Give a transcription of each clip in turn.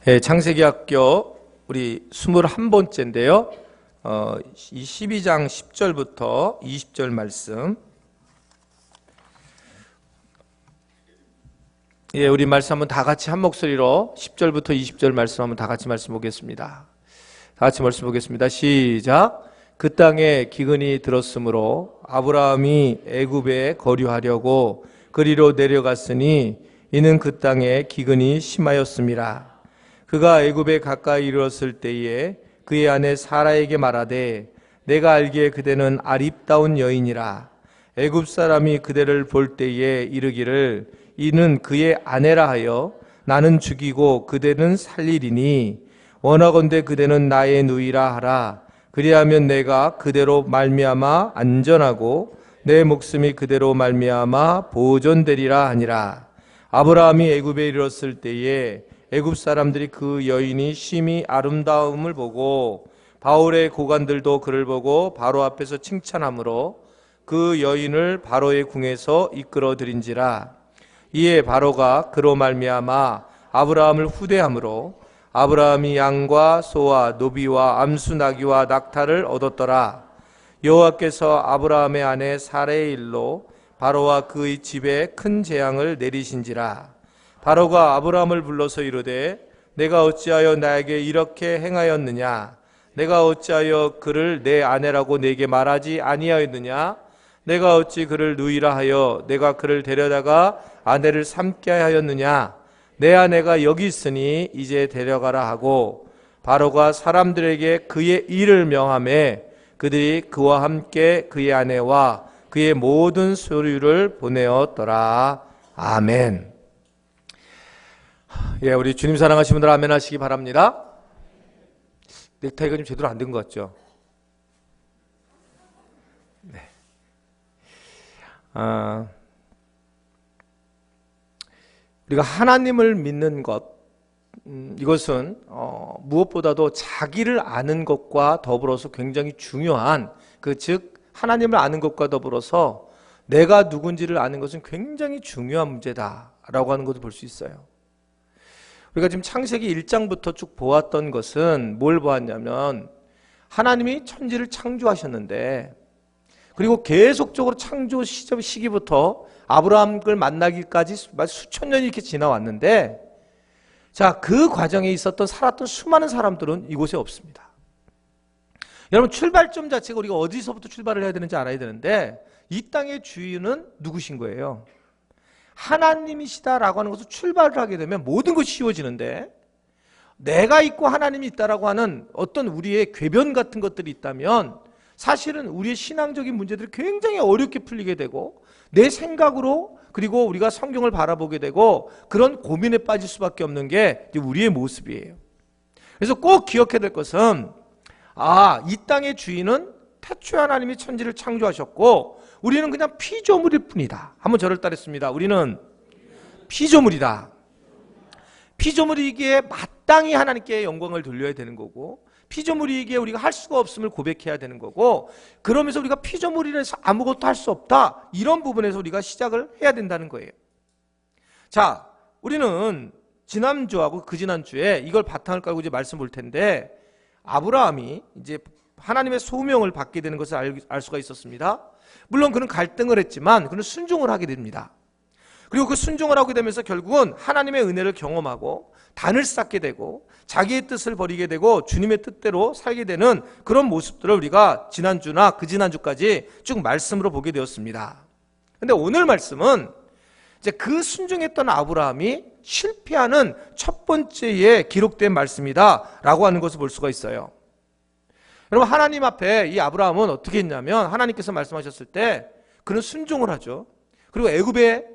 창세기학교 우리 21번째인데요. 이 12장 10절부터 20절 말씀. 우리 말씀 한번 다 같이 한 목소리로 10절부터 20절 말씀 한번 다 같이 말씀 보겠습니다. 다 같이 말씀 보겠습니다. 시작. 그 땅에 기근이 들었으므로 아브라함이 애굽에 거류하려고 그리로 내려갔으니 이는 그 땅에 기근이 심하였음이라. 그가 애굽에 가까이 이르렀을 때에 그의 아내 사라에게 말하되 내가 알기에 그대는 아립다운 여인이라. 애굽 사람이 그대를 볼 때에 이르기를 이는 그의 아내라 하여 나는 죽이고 그대는 살리리니 원하건대 그대는 나의 누이라 하라. 그리하면 내가 그대로 말미암아 안전하고 내 목숨이 그대로 말미암아 보존되리라 하니라. 아브라함이 애굽에 이르렀을 때에 애굽 사람들이 그 여인이 심히 아름다움을 보고 바울의 고관들도 그를 보고 바로 앞에서 칭찬하므로 그 여인을 바로의 궁에서 이끌어들인지라. 이에 바로가 그로 말미암아 아브라함을 후대함으로 아브라함이 양과 소와 노비와 암수 나귀와 낙타를 얻었더라. 여호와께서 아브라함의 아내 사레의 일로 바로와 그의 집에 큰 재앙을 내리신지라. 바로가 아브라함을 불러서 이르되 내가 어찌하여 나에게 이렇게 행하였느냐? 내가 어찌하여 그를 내 아내라고 내게 말하지 아니하였느냐? 내가 어찌 그를 누이라 하여 내가 그를 데려다가 아내를 삼게 하였느냐? 내 아내가 여기 있으니 이제 데려가라 하고 바로가 사람들에게 그의 일을 명하매 그들이 그와 함께 그의 아내와 그의 모든 소유를 보내었더라. 아멘. 우리 주님 사랑하시는 분들 아멘 하시기 바랍니다. 넥타이가 좀 제대로 안 된 것 같죠? 네. 우리가 하나님을 믿는 것, 이것은 무엇보다도 자기를 아는 것과 더불어서 굉장히 중요한, 즉 하나님을 아는 것과 더불어서 내가 누군지를 아는 것은 굉장히 중요한 문제다라고 하는 것을 볼 수 있어요. 우리가 지금 창세기 1장부터 쭉 보았던 것은 뭘 보았냐면 하나님이 천지를 창조하셨는데, 그리고 계속적으로 창조 시기부터 아브라함을 만나기까지 수천 년이 이렇게 지나왔는데, 자, 그 과정에 있었던 살았던 수많은 사람들은 이곳에 없습니다. 여러분, 출발점 자체가 우리가 어디서부터 출발을 해야 되는지 알아야 되는데, 이 땅의 주인은 누구신 거예요? 하나님이시다라고 하는 것을 출발을 하게 되면 모든 것이 쉬워지는데, 내가 있고 하나님이 있다라고 하는 어떤 우리의 궤변 같은 것들이 있다면 사실은 우리의 신앙적인 문제들이 굉장히 어렵게 풀리게 되고 내 생각으로, 그리고 우리가 성경을 바라보게 되고 그런 고민에 빠질 수밖에 없는 게 우리의 모습이에요. 그래서 꼭 기억해야 될 것은, 이 땅의 주인은 태초에 하나님이 천지를 창조하셨고 우리는 그냥 피조물일 뿐이다. 한번 저를 따르겠습니다. 우리는 피조물이다. 피조물이기에 마땅히 하나님께 영광을 돌려야 되는 거고, 피조물이기에 우리가 할 수가 없음을 고백해야 되는 거고, 그러면서 우리가 피조물이라서 아무것도 할 수 없다, 이런 부분에서 우리가 시작을 해야 된다는 거예요. 자, 우리는 지난주하고 그 지난주에 이걸 바탕을 깔고 이제 말씀 볼 텐데, 아브라함이 이제 하나님의 소명을 받게 되는 것을 알 수가 있었습니다. 물론 그는 갈등을 했지만 그는 순종을 하게 됩니다. 그리고 그 순종을 하게 되면서 결국은 하나님의 은혜를 경험하고 단을 쌓게 되고 자기의 뜻을 버리게 되고 주님의 뜻대로 살게 되는 그런 모습들을 우리가 지난주나 그 지난주까지 쭉 말씀으로 보게 되었습니다. 그런데 오늘 말씀은 이제 그 순종했던 아브라함이 실패하는 첫 번째에 기록된 말씀이다 라고 하는 것을 볼 수가 있어요. 여러분, 하나님 앞에 이 아브라함은 어떻게 했냐면, 하나님께서 말씀하셨을 때 그는 순종을 하죠. 그리고 애굽의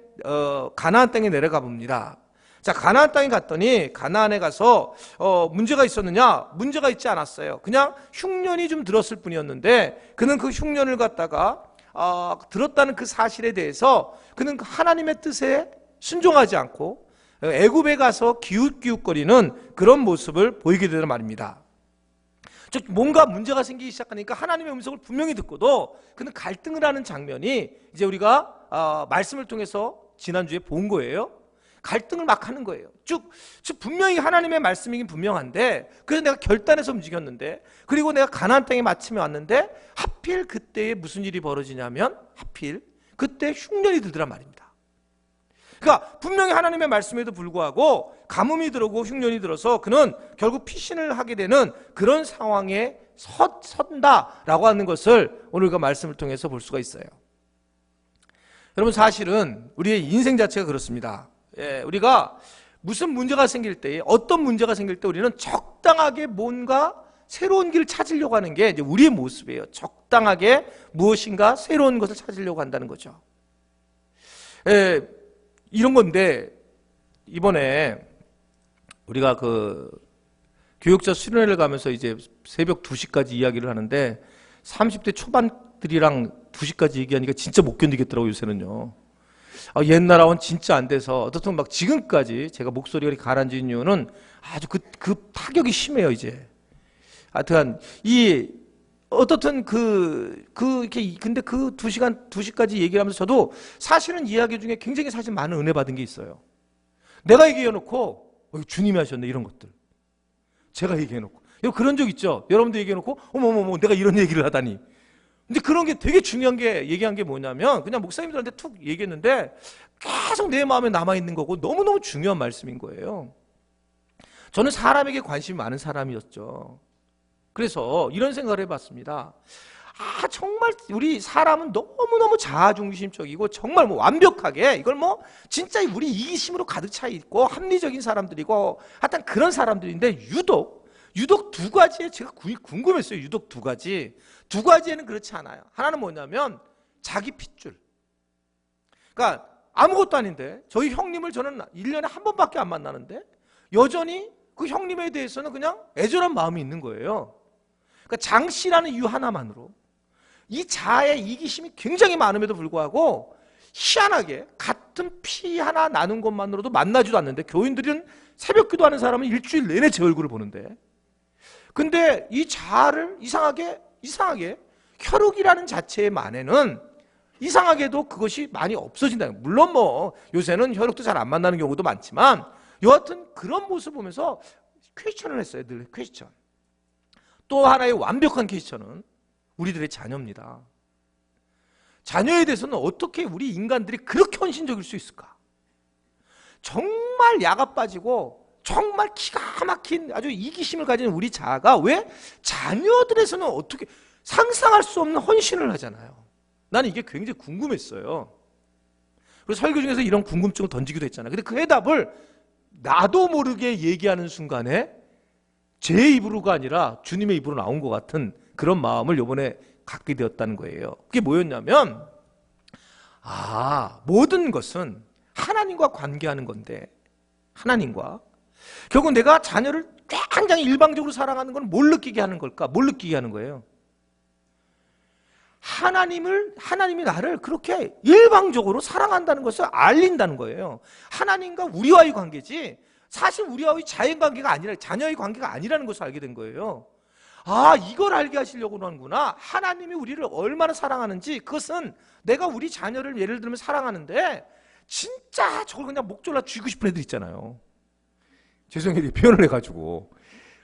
가나안 땅에 내려가 봅니다. 자, 가나안 땅에 갔더니 가나안에 가서 문제가 있었느냐? 문제가 있지 않았어요. 그냥 흉년이 좀 들었을 뿐이었는데, 그는 그 흉년을 갖다가 들었다는 그 사실에 대해서 그는 하나님의 뜻에 순종하지 않고 애굽에 가서 기웃기웃거리는 그런 모습을 보이게 되는 말입니다. 즉 뭔가 문제가 생기기 시작하니까 하나님의 음성을 분명히 듣고도 그는 갈등을 하는 장면이 이제 우리가 말씀을 통해서 지난주에 본 거예요. 갈등을 막 하는 거예요. 즉 분명히 하나님의 말씀이긴 분명한데, 그래서 내가 결단해서 움직였는데, 그리고 내가 가나안 땅에 마침에 왔는데 하필 그때에 무슨 일이 벌어지냐면 하필 그때 흉년이 들더란 말입니다. 그러니까 분명히 하나님의 말씀에도 불구하고 가뭄이 들어오고 흉년이 들어서 그는 결국 피신을 하게 되는 그런 상황에 선다라고 하는 것을 오늘 그 말씀을 통해서 볼 수가 있어요. 여러분, 사실은 우리의 인생 자체가 그렇습니다. 우리가 무슨 문제가 생길 때, 어떤 문제가 생길 때 우리는 적당하게 뭔가 새로운 길을 찾으려고 하는 게 이제 우리의 모습이에요. 적당하게 무엇인가 새로운 것을 찾으려고 한다는 거죠. 이런 건데, 이번에 우리가 그 교육자 수련회를 가면서 이제 새벽 2시까지 이야기를 하는데 30대 초반들이랑 2시까지 얘기하니까 진짜 못 견디겠더라고요, 요새는요. 옛날하고는 진짜 안 돼서 어떻든 막 지금까지 제가 목소리가 가라앉은 이유는 아주 그 타격이 심해요, 이제. 하여튼 어떻든 이렇게 근데 그 2시까지 얘기를 하면서 저도 사실은 이야기 중에 굉장히 사실 많은 은혜 받은 게 있어요. 내가 얘기해놓고 주님이 하셨네, 이런 것들. 제가 얘기해놓고. 그런 적 있죠? 여러분도 얘기해놓고 어머머머 내가 이런 얘기를 하다니. 근데 그런 게 되게 중요한 게, 얘기한 게 뭐냐면 그냥 목사님들한테 툭 얘기했는데 계속 내 마음에 남아있는 거고 너무너무 중요한 말씀인 거예요. 저는 사람에게 관심이 많은 사람이었죠. 그래서 이런 생각을 해봤습니다. 정말 우리 사람은 너무너무 자아중심적이고 정말 완벽하게 이걸 진짜 우리 이기심으로 가득 차 있고 합리적인 사람들이고 하여튼 그런 사람들인데 유독 두 가지에 제가 궁금했어요. 유독 두 가지에는 그렇지 않아요. 하나는 뭐냐면 자기 핏줄. 그러니까 아무것도 아닌데 저희 형님을 저는 1년에 한 번밖에 안 만나는데 여전히 그 형님에 대해서는 그냥 애절한 마음이 있는 거예요. 그러니까 장씨라는 이유 하나만으로 이 자아의 이기심이 굉장히 많음에도 불구하고 희한하게 같은 피 하나 나눈 것만으로도 만나지도 않는데, 교인들은 새벽 기도하는 사람은 일주일 내내 제 얼굴을 보는데, 근데 이 자아를 이상하게 혈육이라는 자체의 만에는 이상하게도 그것이 많이 없어진다. 물론 요새는 혈육도 잘 안 만나는 경우도 많지만 여하튼 그런 모습을 보면서 퀘스천을 했어요. 늘 퀘스천. 또 하나의 완벽한 퀘스천은 우리들의 자녀입니다. 자녀에 대해서는 어떻게 우리 인간들이 그렇게 헌신적일 수 있을까? 정말 야가 빠지고 정말 기가 막힌 아주 이기심을 가진 우리 자아가 왜 자녀들에서는 어떻게 상상할 수 없는 헌신을 하잖아요. 나는 이게 굉장히 궁금했어요. 그래서 설교 중에서 이런 궁금증을 던지기도 했잖아요. 근데 그 해답을 나도 모르게 얘기하는 순간에 제 입으로가 아니라 주님의 입으로 나온 것 같은 그런 마음을 이번에 갖게 되었다는 거예요. 그게 뭐였냐면, 모든 것은 하나님과 관계하는 건데, 하나님과 결국 내가 자녀를 굉장히 일방적으로 사랑하는 건 뭘 느끼게 하는 걸까? 뭘 느끼게 하는 거예요? 하나님이 나를 그렇게 일방적으로 사랑한다는 것을 알린다는 거예요. 하나님과 우리와의 관계지 사실 우리와의 자연 관계가 아니라 자녀의 관계가 아니라는 것을 알게 된 거예요. 이걸 알게 하시려고 하는구나. 하나님이 우리를 얼마나 사랑하는지, 그것은 내가 우리 자녀를 예를 들면 사랑하는데 진짜 저걸 그냥 목 졸라 쥐고 싶은 애들 있잖아요. 죄송해요, 표현을 해가지고.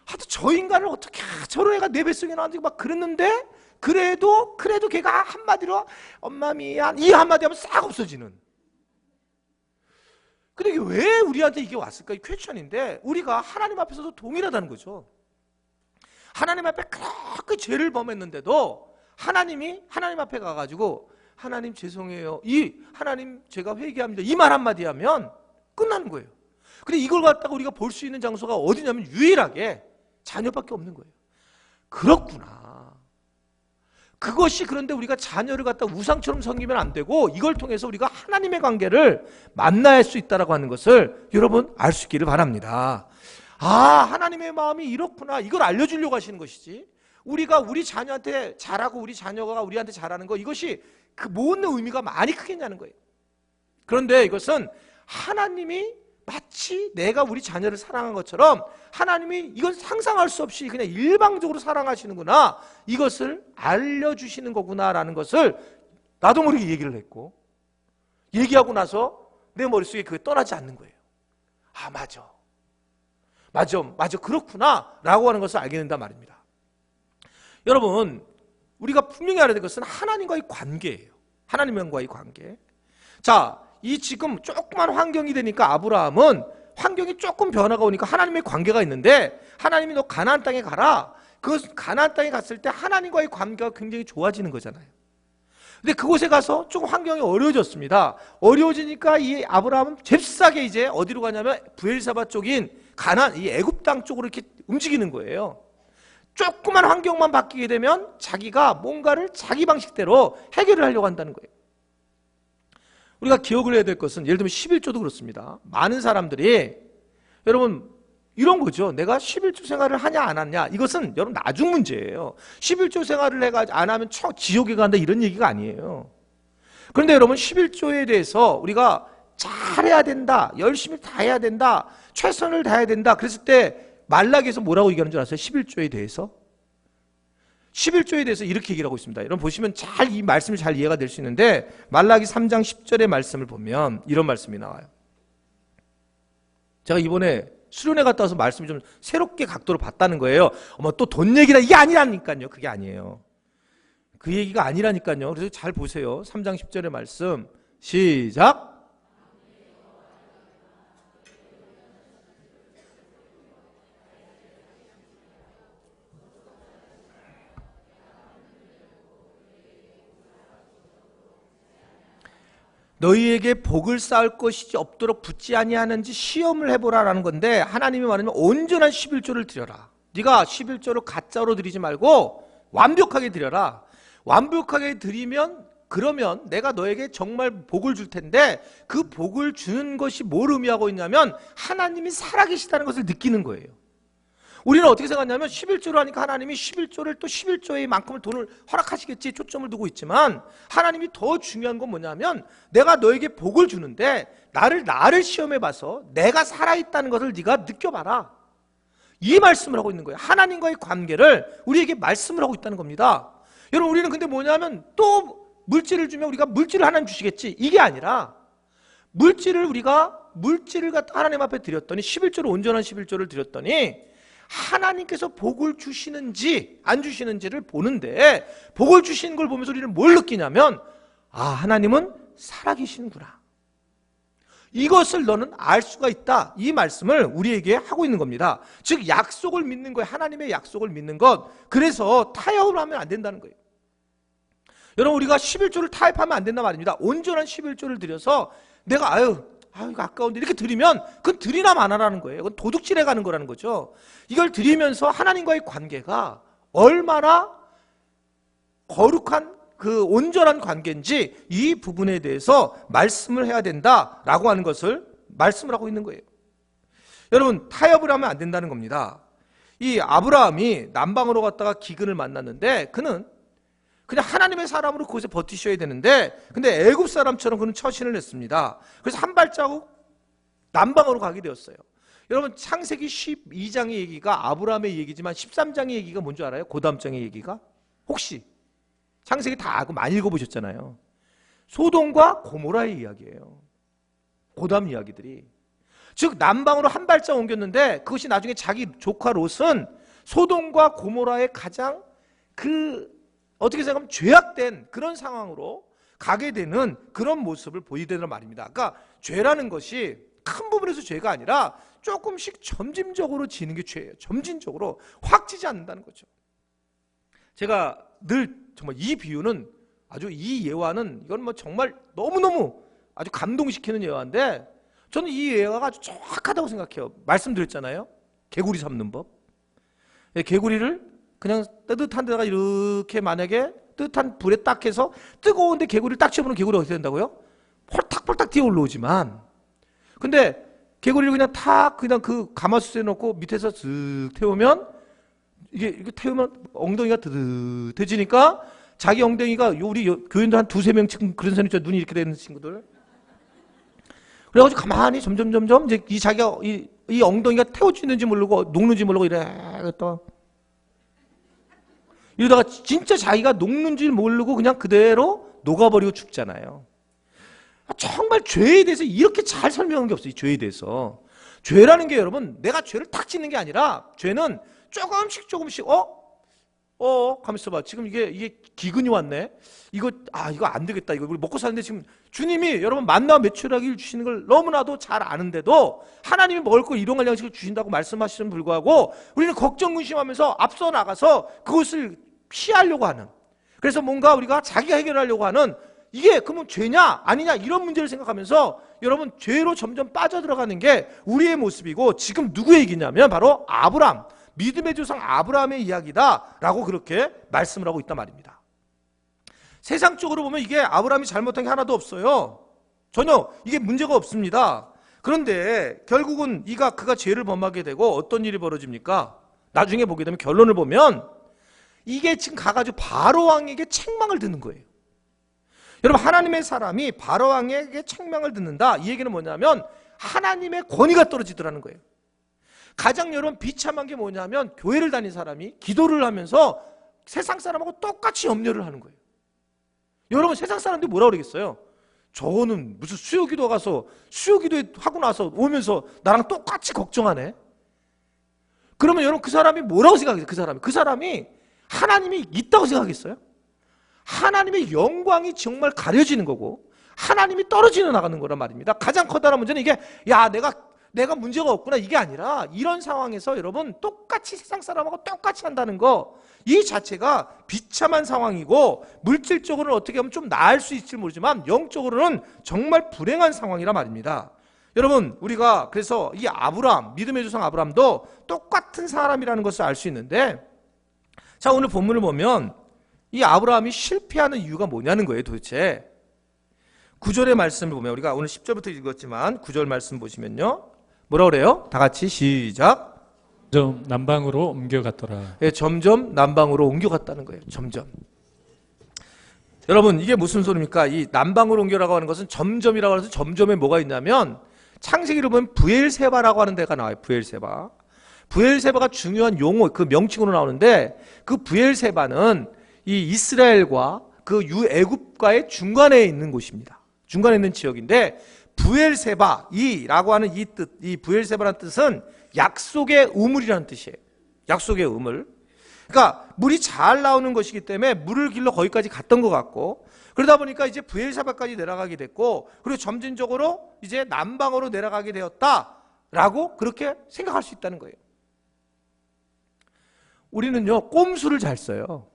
하여튼 저 인간을 어떻게 저런 애가 내 뱃속에 나왔는지 막 그랬는데 그래도 걔가 한마디로 엄마 미안 이 한마디 하면 싹 없어지는. 근데 이게 왜 우리한테 이게 왔을까? 이 퀘스천인데 우리가 하나님 앞에서도 동일하다는 거죠. 하나님 앞에 그렇게 죄를 범했는데도 하나님 앞에 가가지고 하나님 죄송해요, 하나님 제가 회개합니다, 이 말 한마디 하면 끝나는 거예요. 근데 이걸 갖다가 우리가 볼 수 있는 장소가 어디냐면 유일하게 자녀밖에 없는 거예요. 그렇구나. 그것이 그런데 우리가 자녀를 갖다 우상처럼 섬기면 안 되고 이걸 통해서 우리가 하나님의 관계를 만날 수 있다고 하는 것을 여러분 알 수 있기를 바랍니다. 하나님의 마음이 이렇구나. 이걸 알려주려고 하시는 것이지, 우리가 우리 자녀한테 잘하고 우리 자녀가 우리한테 잘하는 거, 이것이 그 모든 의미가 많이 크겠냐는 거예요. 그런데 이것은 하나님이 마치 내가 우리 자녀를 사랑한 것처럼 하나님이 이건 상상할 수 없이 그냥 일방적으로 사랑하시는구나, 이것을 알려주시는 거구나라는 것을 나도 모르게 얘기를 했고, 얘기하고 나서 내 머릿속에 그게 떠나지 않는 거예요. 아, 맞아, 그렇구나 라고 하는 것을 알게 된단 말입니다. 여러분, 우리가 분명히 알아야 될 것은 하나님과의 관계예요. 하나님과의 관계. 자, 이 지금 조그만 환경이 되니까 아브라함은 환경이 조금 변화가 오니까 하나님의 관계가 있는데, 하나님이 너 가나안 땅에 가라. 그 가나안 땅에 갔을 때 하나님과의 관계가 굉장히 좋아지는 거잖아요. 근데 그곳에 가서 조금 환경이 어려워졌습니다. 어려워지니까 이 아브라함은 잽싸게 이제 어디로 가냐면 브엘사바 쪽인 가나안, 이 애굽 땅 쪽으로 이렇게 움직이는 거예요. 조그만 환경만 바뀌게 되면 자기가 뭔가를 자기 방식대로 해결을 하려고 한다는 거예요. 우리가 기억을 해야 될 것은, 예를 들면 11조도 그렇습니다. 많은 사람들이, 여러분 이런 거죠. 내가 11조 생활을 하냐 안 하냐, 이것은 여러분 나중 문제예요. 11조 생활을 안 하면 지옥에 간다, 이런 얘기가 아니에요. 그런데 여러분, 11조에 대해서 우리가 잘해야 된다, 열심히 다 해야 된다, 최선을 다해야 된다, 그랬을 때 말라기에서 뭐라고 얘기하는 줄 아세요? 11조에 대해서 11조에 대해서 이렇게 얘기를 하고 있습니다. 여러분 보시면 잘 이 말씀이 잘 이해가 될 수 있는데, 말라기 3장 10절의 말씀을 보면 이런 말씀이 나와요. 제가 이번에 수련회 갔다 와서 말씀이 좀 새롭게 각도로 봤다는 거예요. 어머, 또 돈 얘기다, 이게 아니라니까요. 그게 아니에요. 그 얘기가 아니라니까요. 그래서 잘 보세요. 3장 10절의 말씀 시작. 너희에게 복을 쌓을 것이 없도록 붙지 아니하는지 시험을 해보라라는 건데, 하나님이 말하면 온전한 11조를 드려라. 네가 11조를 가짜로 드리지 말고 완벽하게 드려라. 완벽하게 드리면, 그러면 내가 너에게 정말 복을 줄 텐데, 그 복을 주는 것이 뭘 의미하고 있냐면 하나님이 살아계시다는 것을 느끼는 거예요. 우리는 어떻게 생각하냐면 11조를 하니까 하나님이 11조를 또 11조의 만큼을 돈을 허락하시겠지 초점을 두고 있지만, 하나님이 더 중요한 건 뭐냐면 내가 너에게 복을 주는데 나를 시험해봐서 내가 살아있다는 것을 네가 느껴봐라, 이 말씀을 하고 있는 거예요. 하나님과의 관계를 우리에게 말씀을 하고 있다는 겁니다. 여러분, 우리는 근데 뭐냐면 또 물질을 주면 우리가 물질을 하나님 주시겠지, 이게 아니라 물질을 갖다 하나님 앞에 드렸더니, 11조를 온전한 11조를 드렸더니 하나님께서 복을 주시는지 안 주시는지를 보는데, 복을 주시는 걸 보면서 우리는 뭘 느끼냐면, 아, 하나님은 살아계시는구나, 이것을 너는 알 수가 있다, 이 말씀을 우리에게 하고 있는 겁니다. 즉 약속을 믿는 거예요. 하나님의 약속을 믿는 것. 그래서 타협을 하면 안 된다는 거예요. 여러분, 우리가 11조를 타협하면 안 된단 말입니다. 온전한 11조를 드려서 내가 이거 아까운데 이렇게 드리면 그건 드리나 마나라는 거예요. 그건 도둑질해 가는 거라는 거죠. 이걸 드리면서 하나님과의 관계가 얼마나 거룩한 그 온전한 관계인지, 이 부분에 대해서 말씀을 해야 된다라고 하는 것을 말씀을 하고 있는 거예요. 여러분, 타협을 하면 안 된다는 겁니다. 이 아브라함이 남방으로 갔다가 기근을 만났는데, 그는 그냥 하나님의 사람으로 그곳에 버티셔야 되는데, 근데 애굽 사람처럼 그는 처신을 했습니다. 그래서 한 발자국 남방으로 가게 되었어요. 여러분, 창세기 12장의 얘기가 아브라함의 얘기지만 13장의 얘기가 뭔지 알아요? 그 다음 장의 얘기가? 혹시 창세기 다 많이 읽어보셨잖아요. 소돔과 고모라의 이야기예요. 그 다음 이야기들이. 즉 남방으로 한 발짝 옮겼는데, 그것이 나중에 자기 조카 롯은 소돔과 고모라의 가장 어떻게 생각하면 죄악된 그런 상황으로 가게 되는 그런 모습을 보이게 되는 말입니다. 그러니까 죄라는 것이 큰 부분에서 죄가 아니라 조금씩 점진적으로 지는 게 죄예요. 점진적으로 확 지지 않는다는 거죠. 제가 늘 정말 이 비유는, 아주 이 예화는, 이건 뭐 정말 너무너무 아주 감동시키는 예화인데, 저는 이 예화가 아주 정확하다고 생각해요. 말씀드렸잖아요. 개구리 삶는 법. 개구리를 그냥 따뜻한 데다가 이렇게, 만약에 뜨뜻한 불에 딱 해서 뜨거운데 개구리를 딱 집어넣으면 개구리가 어떻게 된다고요? 폴딱폴딱 뛰어 올라오지만, 근데 개구리를 그냥 그 가마솥에 넣고 밑에서 슥 태우면, 이렇게 태우면 엉덩이가 드드해지니까 자기 엉덩이가, 우리 교인들 한 두세 명 지금 그런 사람 있죠. 눈이 이렇게 되는 친구들. 그래가지고 가만히 점점 이제 자기가 이 엉덩이가 태워지는지 모르고 녹는지 모르고 이러다가 진짜 자기가 녹는 줄 모르고 그냥 그대로 녹아버리고 죽잖아요. 정말 죄에 대해서 이렇게 잘 설명한 게 없어요. 이 죄에 대해서. 죄라는 게 여러분 내가 죄를 탁 짓는 게 아니라 죄는 조금씩 가만 있어봐. 지금 이게 기근이 왔네. 이거 안 되겠다. 이거 우리 먹고 사는데 지금 주님이 여러분 만나와 메추라기를 주시는 걸 너무나도 잘 아는데도 하나님이 먹을 거 일용할 양식을 주신다고 말씀하시는 불구하고 우리는 걱정 근심하면서 앞서 나가서 그것을 피하려고 하는, 그래서 뭔가 우리가 자기가 해결하려고 하는, 이게 그러면 죄냐 아니냐 이런 문제를 생각하면서 여러분 죄로 점점 빠져들어가는 게 우리의 모습이고, 지금 누구의 얘기냐면 바로 아브라함, 믿음의 조상 아브라함의 이야기다라고 그렇게 말씀을 하고 있단 말입니다. 세상적으로 보면 이게 아브라함이 잘못한 게 하나도 없어요. 전혀 이게 문제가 없습니다. 그런데 결국은 그가 죄를 범하게 되고 어떤 일이 벌어집니까? 나중에 보게 되면 결론을 보면 이게 지금 가가지고 바로왕에게 책망을 듣는 거예요. 여러분, 하나님의 사람이 바로왕에게 책망을 듣는다, 이 얘기는 뭐냐면 하나님의 권위가 떨어지더라는 거예요. 가장 여러분 비참한 게 뭐냐면 교회를 다닌 사람이 기도를 하면서 세상 사람하고 똑같이 염려를 하는 거예요. 여러분, 세상 사람들이 뭐라고 그러겠어요? 저는 무슨 수요기도 가서 수요기도 하고 나서 오면서 나랑 똑같이 걱정하네. 그러면 여러분 그 사람이 뭐라고 생각하겠어요? 그 사람이 하나님이 있다고 생각하겠어요? 하나님의 영광이 정말 가려지는 거고 하나님이 떨어지는 나가는 거란 말입니다. 가장 커다란 문제는 이게 내가 문제가 없구나 이게 아니라, 이런 상황에서 여러분 똑같이 세상 사람하고 똑같이 한다는 거, 이 자체가 비참한 상황이고 물질적으로는 어떻게 하면 좀 나을 수 있을지 모르지만 영적으로는 정말 불행한 상황이란 말입니다. 여러분, 우리가 그래서 이 아브라함, 믿음의 조상 아브라함도 똑같은 사람이라는 것을 알 수 있는데, 자, 오늘 본문을 보면 이 아브라함이 실패하는 이유가 뭐냐는 거예요. 도대체 9절의 말씀을 보면, 우리가 오늘 10절부터 읽었지만 9절 말씀 보시면요, 뭐라고 그래요? 다 같이 시작. 점점 남방으로 옮겨갔더라. 예, 점점 남방으로 옮겨갔다는 거예요. 점점. 여러분, 이게 무슨 소리입니까? 이 남방으로 옮겨라고 하는 것은 점점이라고 해서 점점에 뭐가 있냐면 창세기를 보면 부엘세바라고 하는 데가 나와요. 부엘세바. 부엘세바가 중요한 용어, 그 명칭으로 나오는데, 그 부엘세바는 이 이스라엘과 그 유애굽과의 중간에 있는 곳입니다. 중간에 있는 지역인데, 부엘세바이라고 하는 이 뜻, 이 부엘세바라는 뜻은 약속의 우물이라는 뜻이에요. 약속의 우물. 그러니까 물이 잘 나오는 것이기 때문에 물을 길러 거기까지 갔던 것 같고, 그러다 보니까 이제 부엘세바까지 내려가게 됐고, 그리고 점진적으로 이제 남방으로 내려가게 되었다라고 그렇게 생각할 수 있다는 거예요. 우리는요, 꼼수를 잘 써요.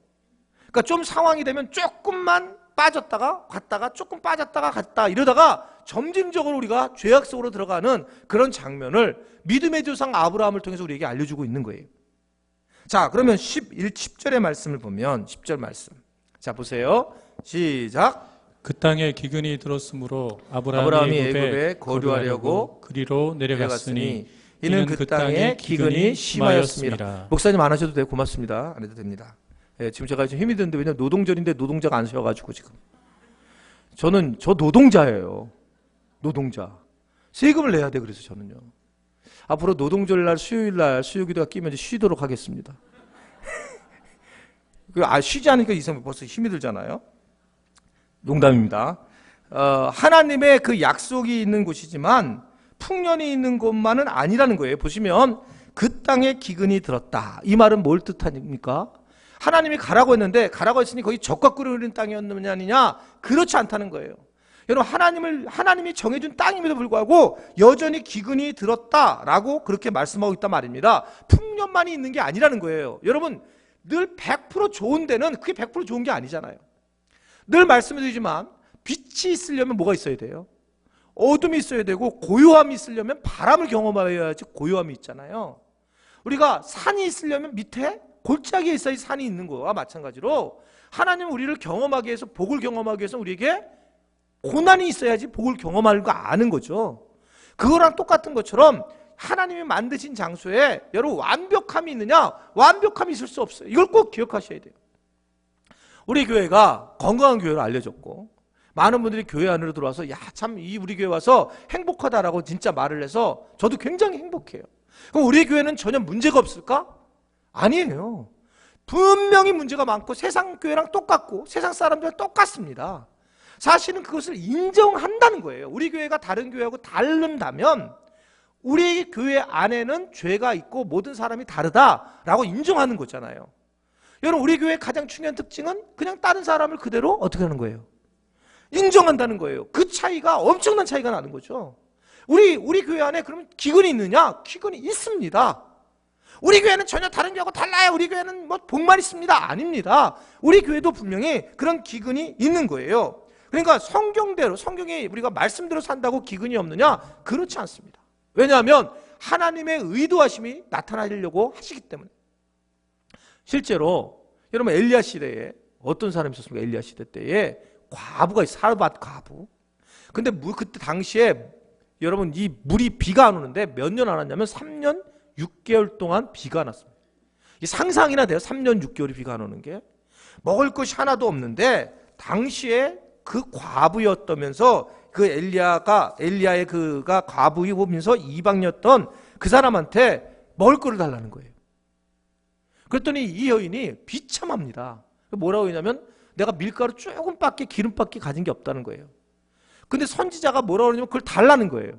그러니까 좀 상황이 되면 조금만 빠졌다가 갔다가 조금 빠졌다가 갔다 이러다가 점진적으로 우리가 죄악 속으로 들어가는 그런 장면을 믿음의 조상 아브라함을 통해서 우리에게 알려주고 있는 거예요. 자, 그러면 10절의 말씀을 보면 10절 말씀. 자, 보세요. 시작. 그 땅에 기근이 들었으므로 아브라함이 애굽에 거류하려고 그리로 내려갔으니 이는 그 땅에 기근이 심하였습니다. 목사님 안 하셔도 돼요. 고맙습니다. 안 해도 됩니다. 예, 지금 제가 좀 힘이 드는데, 왜냐면 노동절인데 노동자가 안 쉬어가지고 지금. 저 노동자예요. 노동자. 세금을 내야 돼. 그래서 저는요. 앞으로 노동절 날 수요일 날 수요기도가 끼면 이제 쉬도록 하겠습니다. 쉬지 않으니까 이상 벌써 힘이 들잖아요. 농담입니다. 하나님의 그 약속이 있는 곳이지만 풍년이 있는 곳만은 아니라는 거예요. 보시면 그 땅에 기근이 들었다. 이 말은 뭘 뜻합니까? 하나님이 가라고 했는데 가라고 했으니 거기 적과 꿀이 흐르는 땅이었느냐 아니냐? 그렇지 않다는 거예요. 여러분, 하나님이 정해준 땅임에도 불구하고 여전히 기근이 들었다라고 그렇게 말씀하고 있단 말입니다. 풍년만이 있는 게 아니라는 거예요. 여러분, 늘 100% 좋은 데는 그게 100% 좋은 게 아니잖아요. 늘 말씀드리지만 빛이 있으려면 뭐가 있어야 돼요? 어둠이 있어야 되고, 고요함이 있으려면 바람을 경험해야지 고요함이 있잖아요. 우리가 산이 있으려면 밑에 골짜기에 있어야 산이 있는 거와 마찬가지로 하나님은 우리를 경험하기 위해서, 복을 경험하기 위해서 우리에게 고난이 있어야지 복을 경험할 거 아는 거죠. 그거랑 똑같은 것처럼 하나님이 만드신 장소에 여러분 완벽함이 있느냐? 완벽함이 있을 수 없어요. 이걸 꼭 기억하셔야 돼요. 우리 교회가 건강한 교회로 알려졌고, 많은 분들이 교회 안으로 들어와서 참 이 우리 교회 와서 행복하다라고 진짜 말을 해서 저도 굉장히 행복해요. 그럼 우리 교회는 전혀 문제가 없을까? 아니에요. 분명히 문제가 많고 세상 교회랑 똑같고 세상 사람들이랑 똑같습니다. 사실은 그것을 인정한다는 거예요. 우리 교회가 다른 교회하고 다른다면 우리 교회 안에는 죄가 있고 모든 사람이 다르다라고 인정하는 거잖아요. 여러분, 우리 교회의 가장 중요한 특징은 그냥 다른 사람을 그대로 어떻게 하는 거예요? 인정한다는 거예요. 그 차이가 엄청난 차이가 나는 거죠. 우리 교회 안에 그러면 기근이 있느냐? 기근이 있습니다. 우리 교회는 전혀 다른 교회하고 달라요. 우리 교회는 뭐 복만 있습니다. 아닙니다. 우리 교회도 분명히 그런 기근이 있는 거예요. 그러니까 성경대로, 성경이 우리가 말씀대로 산다고 기근이 없느냐? 그렇지 않습니다. 왜냐하면 하나님의 의도하심이 나타나려고 하시기 때문에. 실제로 여러분, 엘리야 시대에 어떤 사람이 있었습니까? 엘리야 시대 때에 과부가 있어요. 사르밧 과부. 근데 그때 당시에 여러분, 이 물이 비가 안 오는데 몇 년 안 왔냐면 3년 6개월 동안 비가 안 왔습니다. 이 상상이나 돼요. 3년 6개월이 비가 안 오는 게. 먹을 것이 하나도 없는데 당시에 그 과부였다면서 그 엘리야의 그가 과부이면서 이방이었던 그 사람한테 먹을 거를 달라는 거예요. 그랬더니 이 여인이 비참합니다. 뭐라고 했냐면 내가 밀가루 조금밖에 기름밖에 가진 게 없다는 거예요. 근데 선지자가 뭐라고 그러냐면 그걸 달라는 거예요.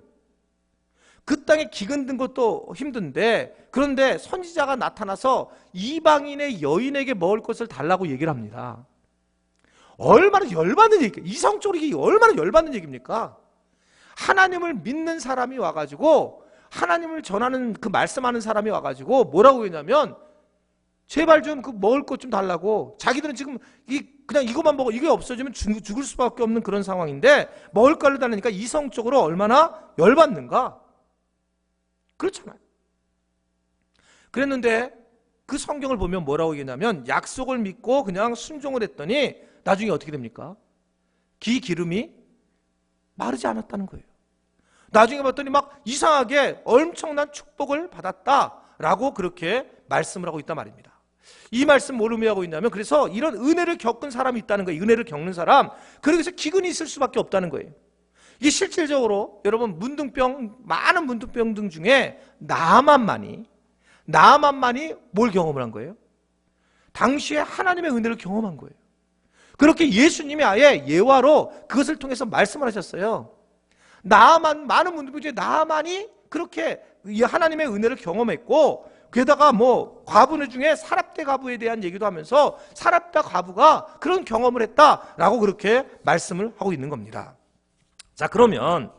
그 땅에 기근 든 것도 힘든데, 그런데 선지자가 나타나서 이방인의 여인에게 먹을 것을 달라고 얘기를 합니다. 얼마나 열받는 얘기입니까? 이성적으로 이게 얼마나 열받는 얘기입니까? 하나님을 믿는 사람이 와가지고, 하나님을 전하는 그 말씀하는 사람이 와가지고 뭐라고 했냐면 제발 좀 그 먹을 것 좀 달라고. 자기들은 지금 그냥 이것만 먹어, 이게 없어지면 죽을 수밖에 없는 그런 상황인데 먹을 거를 달라니까 이성적으로 얼마나 열받는가? 그렇잖아요. 그랬는데 그 성경을 보면 뭐라고 얘기하냐면 약속을 믿고 그냥 순종을 했더니 나중에 어떻게 됩니까? 기름이 마르지 않았다는 거예요. 나중에 봤더니 막 이상하게 엄청난 축복을 받았다라고 그렇게 말씀을 하고 있단 말입니다. 이 말씀 뭘 의미하고 있냐면, 그래서 이런 은혜를 겪은 사람이 있다는 거예요. 은혜를 겪는 사람. 그래서 기근이 있을 수밖에 없다는 거예요. 이게 실질적으로 여러분, 많은 문둥병 중에 나만만이 뭘 경험을 한 거예요? 당시에 하나님의 은혜를 경험한 거예요. 그렇게 예수님이 아예 예화로 그것을 통해서 말씀을 하셨어요. 많은 문둥병 중에 나만이 그렇게 하나님의 은혜를 경험했고, 게다가 뭐 과부 중에 사랍대 과부에 대한 얘기도 하면서 사랍대 과부가 그런 경험을 했다라고 그렇게 말씀을 하고 있는 겁니다. 자, 그러면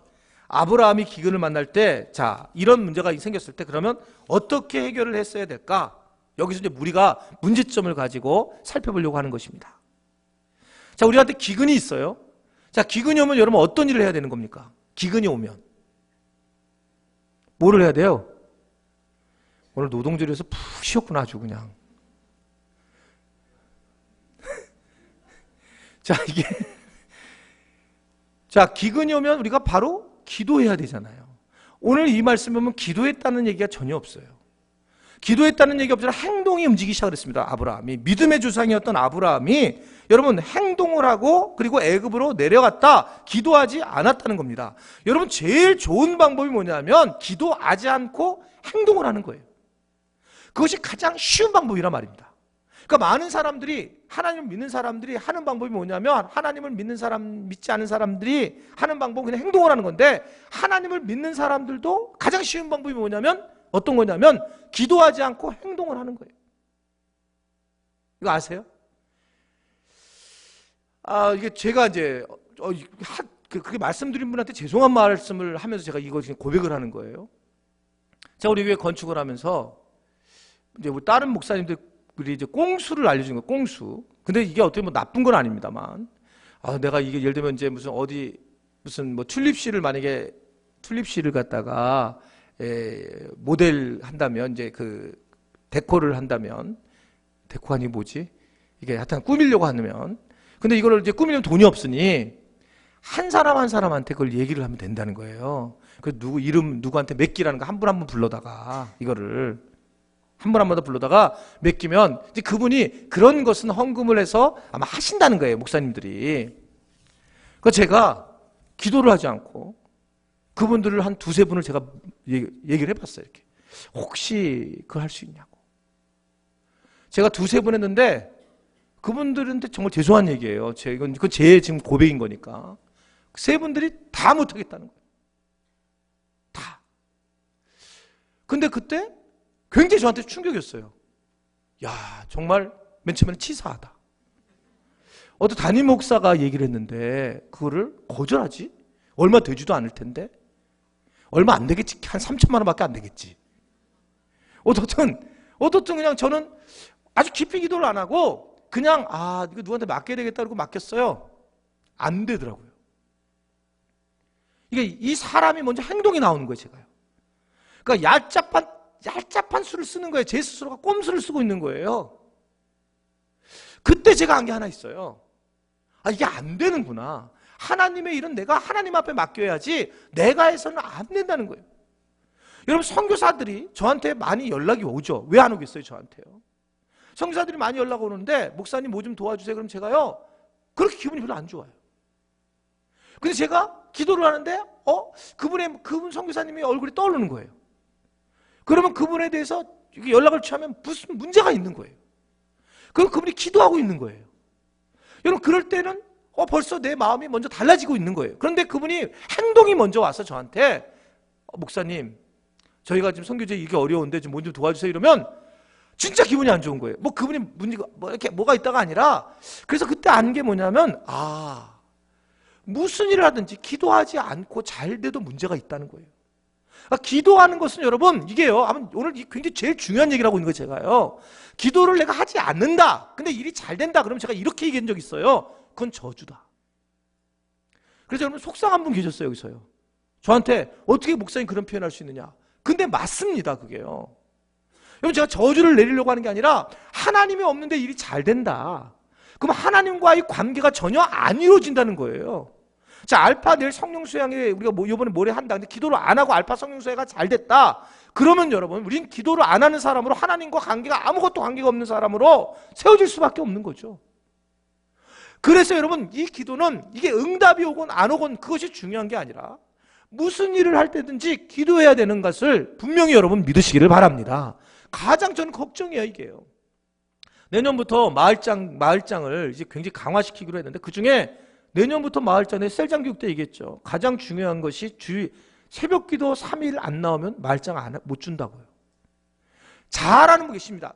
아브라함이 기근을 만날 때, 자, 이런 문제가 생겼을 때 그러면 어떻게 해결을 했어야 될까? 여기서 이제 우리가 문제점을 가지고 살펴보려고 하는 것입니다. 자, 우리한테 기근이 있어요. 자, 기근이 오면 여러분 어떤 일을 해야 되는 겁니까? 기근이 오면 뭐를 해야 돼요? 오늘 노동절에서 푹 쉬었구나, 아주 그냥. 자, 기근이 오면 우리가 바로 기도해야 되잖아요. 오늘 이 말씀 보면 기도했다는 얘기가 전혀 없어요. 기도했다는 얘기 없지만 행동이 움직이기 시작했습니다. 아브라함이, 믿음의 조상이었던 아브라함이 여러분 행동을 하고 그리고 애굽으로 내려갔다, 기도하지 않았다는 겁니다. 여러분, 제일 좋은 방법이 뭐냐면 기도하지 않고 행동을 하는 거예요. 그것이 가장 쉬운 방법이란 말입니다. 그러니까 많은 사람들이, 하나님을 믿는 사람들이 하는 방법이 뭐냐면, 하나님을 믿는 사람, 믿지 않은 사람들이 하는 방법은 그냥 행동을 하는 건데, 하나님을 믿는 사람들도 가장 쉬운 방법이 뭐냐면 어떤 거냐면 기도하지 않고 행동을 하는 거예요. 이거 아세요? 이게 제가 이제 그렇게 말씀드린 분한테 죄송한 말씀을 하면서 제가 이거 지금 고백을 하는 거예요. 제가 우리 교회 건축을 하면서 이제 우리 다른 목사님들이 이제 꽁수를 알려준 거예요. 꽁수. 근데 이게 어떻게 뭐 나쁜 건 아닙니다만, 내가 이게 예를 들면 이제 무슨 뭐 만약에 튤립실을 갖다가 모델 한다면, 이제 그 데코를 한다면, 데코 아니 뭐지? 이게 하여튼 꾸미려고 하면, 근데 이거를 이제 꾸미려면 돈이 없으니 한 사람 한 사람한테 그걸 얘기를 하면 된다는 거예요. 그 누구한테 맡기라는 거 한 분 한 분 불러다가, 이거를 한 분 한 분 더 불러다가 맡기면 이제 그분이 그런 것은 헌금을 해서 아마 하신다는 거예요, 목사님들이. 그러니까 제가 기도를 하지 않고 그분들을 한 두세 분을 제가 얘기를 해봤어요. 이렇게 혹시 그거 할 수 있냐고. 제가 두세 분 했는데 그분들한테 정말 죄송한 얘기예요. 이건 제 지금 고백인 거니까. 세 분들이 다 못하겠다는 거예요. 다. 근데 그때 굉장히 저한테 충격이었어요. 야, 정말 맨 처음에는 치사하다. 어떤 담임 목사가 얘기를 했는데 그거를 거절하지? 얼마 되지도 않을 텐데? 얼마 안 되겠지. 한 3천만 원밖에 안 되겠지. 어떻든 그냥 저는 아주 깊이 기도를 안 하고 그냥 이거 누구한테 맡겨야 되겠다 그러고 맡겼어요. 안 되더라고요. 이게 이 사람이 먼저 행동이 나오는 거예요, 제가요. 그러니까 얄짭한 수를 쓰는 거예요. 제 스스로가 꼼수를 쓰고 있는 거예요. 그때 제가 한 게 하나 있어요. 이게 안 되는구나. 하나님의 일은 내가 하나님 앞에 맡겨야지 내가 해서는 안 된다는 거예요. 여러분, 선교사들이 저한테 많이 연락이 오죠. 왜 안 오겠어요, 저한테요? 선교사들이 많이 연락 오는데 목사님 뭐 좀 도와주세요. 그럼 제가요, 그렇게 기분이 별로 안 좋아요. 근데 제가 기도를 하는데 그분 선교사님이 얼굴이 떠오르는 거예요. 그러면 그분에 대해서 연락을 취하면 무슨 문제가 있는 거예요. 그럼 그분이 기도하고 있는 거예요. 여러분, 그럴 때는 벌써 내 마음이 먼저 달라지고 있는 거예요. 그런데 그분이 행동이 먼저 와서 저한테 목사님, 저희가 지금 선교제 이게 어려운데 좀 뭐 좀 도와주세요 이러면 진짜 기분이 안 좋은 거예요. 그분이 문제가 이렇게 뭐가 있다가 아니라, 그래서 그때 안 게 뭐냐면 무슨 일을 하든지 기도하지 않고 잘 돼도 문제가 있다는 거예요. 기도하는 것은 여러분, 이게요, 오늘 굉장히 제일 중요한 얘기를 하고 있는 거예요, 제가요. 기도를 내가 하지 않는다. 근데 일이 잘 된다. 그러면 제가 이렇게 얘기한 적 있어요. 그건 저주다. 그래서 여러분, 속상한 분 계셨어요, 여기서요. 저한테 어떻게 목사님 그런 표현할 수 있느냐. 근데 맞습니다, 그게요. 여러분, 제가 저주를 내리려고 하는 게 아니라 하나님이 없는데 일이 잘 된다. 그럼 하나님과의 관계가 전혀 안 이루어진다는 거예요. 자, 알파 내일 성령 수양회 우리가 이번에 모레 한다. 근데 기도를 안 하고 알파 성령 수양회가 잘 됐다. 그러면 여러분, 우린 기도를 안 하는 사람으로, 하나님과 관계가 아무것도 관계가 없는 사람으로 세워질 수밖에 없는 거죠. 그래서 여러분, 이 기도는 이게 응답이 오건 안 오건 그것이 중요한 게 아니라 무슨 일을 할 때든지 기도해야 되는 것을 분명히 여러분 믿으시기를 바랍니다. 가장 저는 걱정이에요, 이게요. 내년부터 마을장을 이제 굉장히 강화시키기로 했는데, 그 중에 내년부터 마을장에 셀장 교육 때 얘기했죠. 가장 중요한 것이 새벽 기도 3일 안 나오면 마을장 못 준다고요. 잘하는 분 계십니다.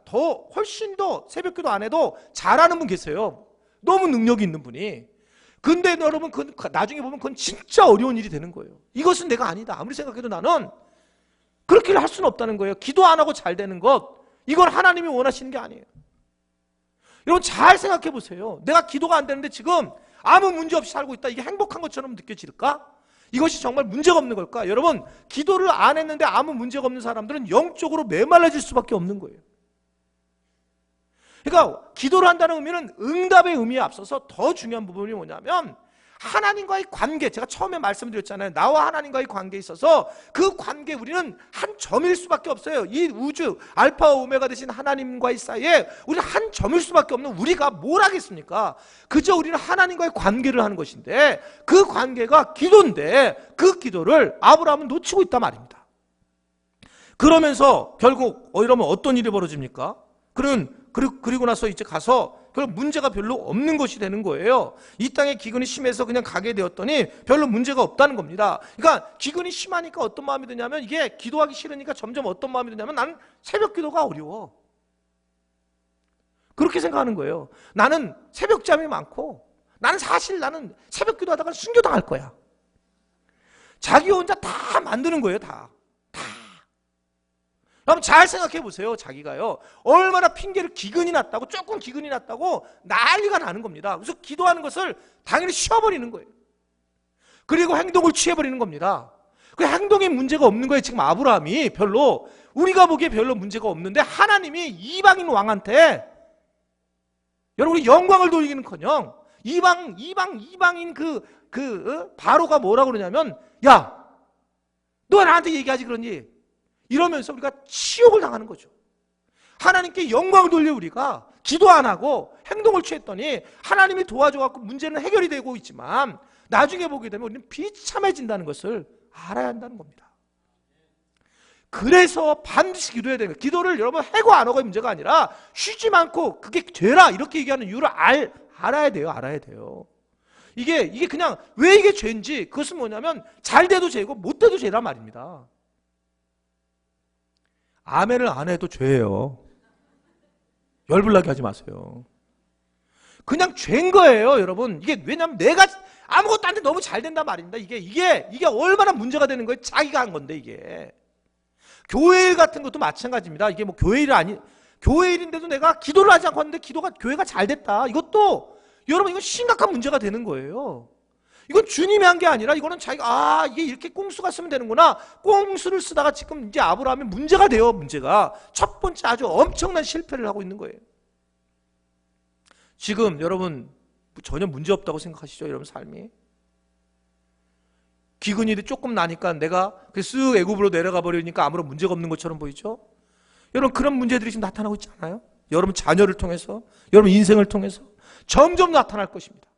훨씬 더 새벽 기도 안 해도 잘하는 분 계세요. 너무 능력이 있는 분이. 근데 여러분, 나중에 보면 그건 진짜 어려운 일이 되는 거예요. 이것은 내가 아니다. 아무리 생각해도 나는 그렇게 할 수는 없다는 거예요. 기도 안 하고 잘 되는 것, 이건 하나님이 원하시는 게 아니에요. 여러분, 잘 생각해 보세요. 내가 기도가 안 되는데 지금 아무 문제 없이 살고 있다. 이게 행복한 것처럼 느껴질까? 이것이 정말 문제가 없는 걸까? 여러분, 기도를 안 했는데 아무 문제가 없는 사람들은 영적으로 메말라질 수밖에 없는 거예요. 그러니까 기도를 한다는 의미는 응답의 의미에 앞서서 더 중요한 부분이 뭐냐면, 하나님과의 관계, 제가 처음에 말씀드렸잖아요. 나와 하나님과의 관계에 있어서 그 관계, 우리는 한 점일 수밖에 없어요. 이 우주 알파와 오메가 되신 하나님과의 사이에 우리는 한 점일 수밖에 없는, 우리가 뭘 하겠습니까? 그저 우리는 하나님과의 관계를 하는 것인데, 그 관계가 기도인데 그 기도를 아브라함은 놓치고 있단 말입니다. 그러면서 결국 이러면 어떤 일이 벌어집니까? 그리고 나서 이제 가서 그럼 문제가 별로 없는 것이 되는 거예요. 이 땅에 기근이 심해서 그냥 가게 되었더니 별로 문제가 없다는 겁니다. 그러니까 기근이 심하니까 어떤 마음이 드냐면, 이게 기도하기 싫으니까 점점 어떤 마음이 드냐면, 나는 새벽 기도가 어려워. 그렇게 생각하는 거예요. 나는 새벽잠이 많고, 나는 새벽 기도하다가 순교당할 거야. 자기 혼자 다 만드는 거예요, 다. 여러분, 잘 생각해 보세요. 자기가요, 얼마나 핑계를, 기근이 났다고, 조금 기근이 났다고 난리가 나는 겁니다. 그래서 기도하는 것을 당연히 쉬어버리는 거예요. 그리고 행동을 취해버리는 겁니다. 그 행동에 문제가 없는 거예요. 지금 아브라함이 우리가 보기에 별로 문제가 없는데, 하나님이 이방인 왕한테 여러분 영광을 돌리기는커녕 이방인 바로가 뭐라고 그러냐면, 야, 너 나한테 얘기하지 그러니? 이러면서 우리가 치욕을 당하는 거죠. 하나님께 영광을 돌려 우리가 기도 안 하고 행동을 취했더니 하나님이 도와줘갖고 문제는 해결이 되고 있지만, 나중에 보게 되면 우리는 비참해진다는 것을 알아야 한다는 겁니다. 그래서 반드시 기도해야 되는 거예요. 기도를 여러분 해고 안 하고의 문제가 아니라, 쉬지 않고 그게 죄라 이렇게 얘기하는 이유를 알아야 돼요. 이게 그냥 왜 이게 죄인지, 그것은 뭐냐면 잘 돼도 죄고 못 돼도 죄란 말입니다. 아멘을 안 해도 죄예요. 열불나게 하지 마세요. 그냥 죄인 거예요, 여러분. 이게 왜냐면 내가 아무것도 안 돼 너무 잘 된단 말입니다. 이게 얼마나 문제가 되는 거예요. 자기가 한 건데 이게. 교회 일 같은 것도 마찬가지입니다. 이게 뭐 교회 일인데도 내가 기도를 하지 않고 왔는데 교회가 잘 됐다. 이것도 여러분 이건 심각한 문제가 되는 거예요. 이건 주님이 한 게 아니라 이거는 자기가 이게 이렇게 꽁수가 쓰면 되는구나. 꽁수를 쓰다가 지금 이제 아브라함이 문제가 돼요. 문제가 첫 번째 아주 엄청난 실패를 하고 있는 거예요. 지금 여러분 전혀 문제 없다고 생각하시죠? 여러분 삶이 기근이 조금 나니까 내가 쓱 애굽으로 내려가 버리니까 아무런 문제가 없는 것처럼 보이죠? 여러분 그런 문제들이 지금 나타나고 있지 않아요? 여러분 자녀를 통해서, 여러분 인생을 통해서 점점 나타날 것입니다.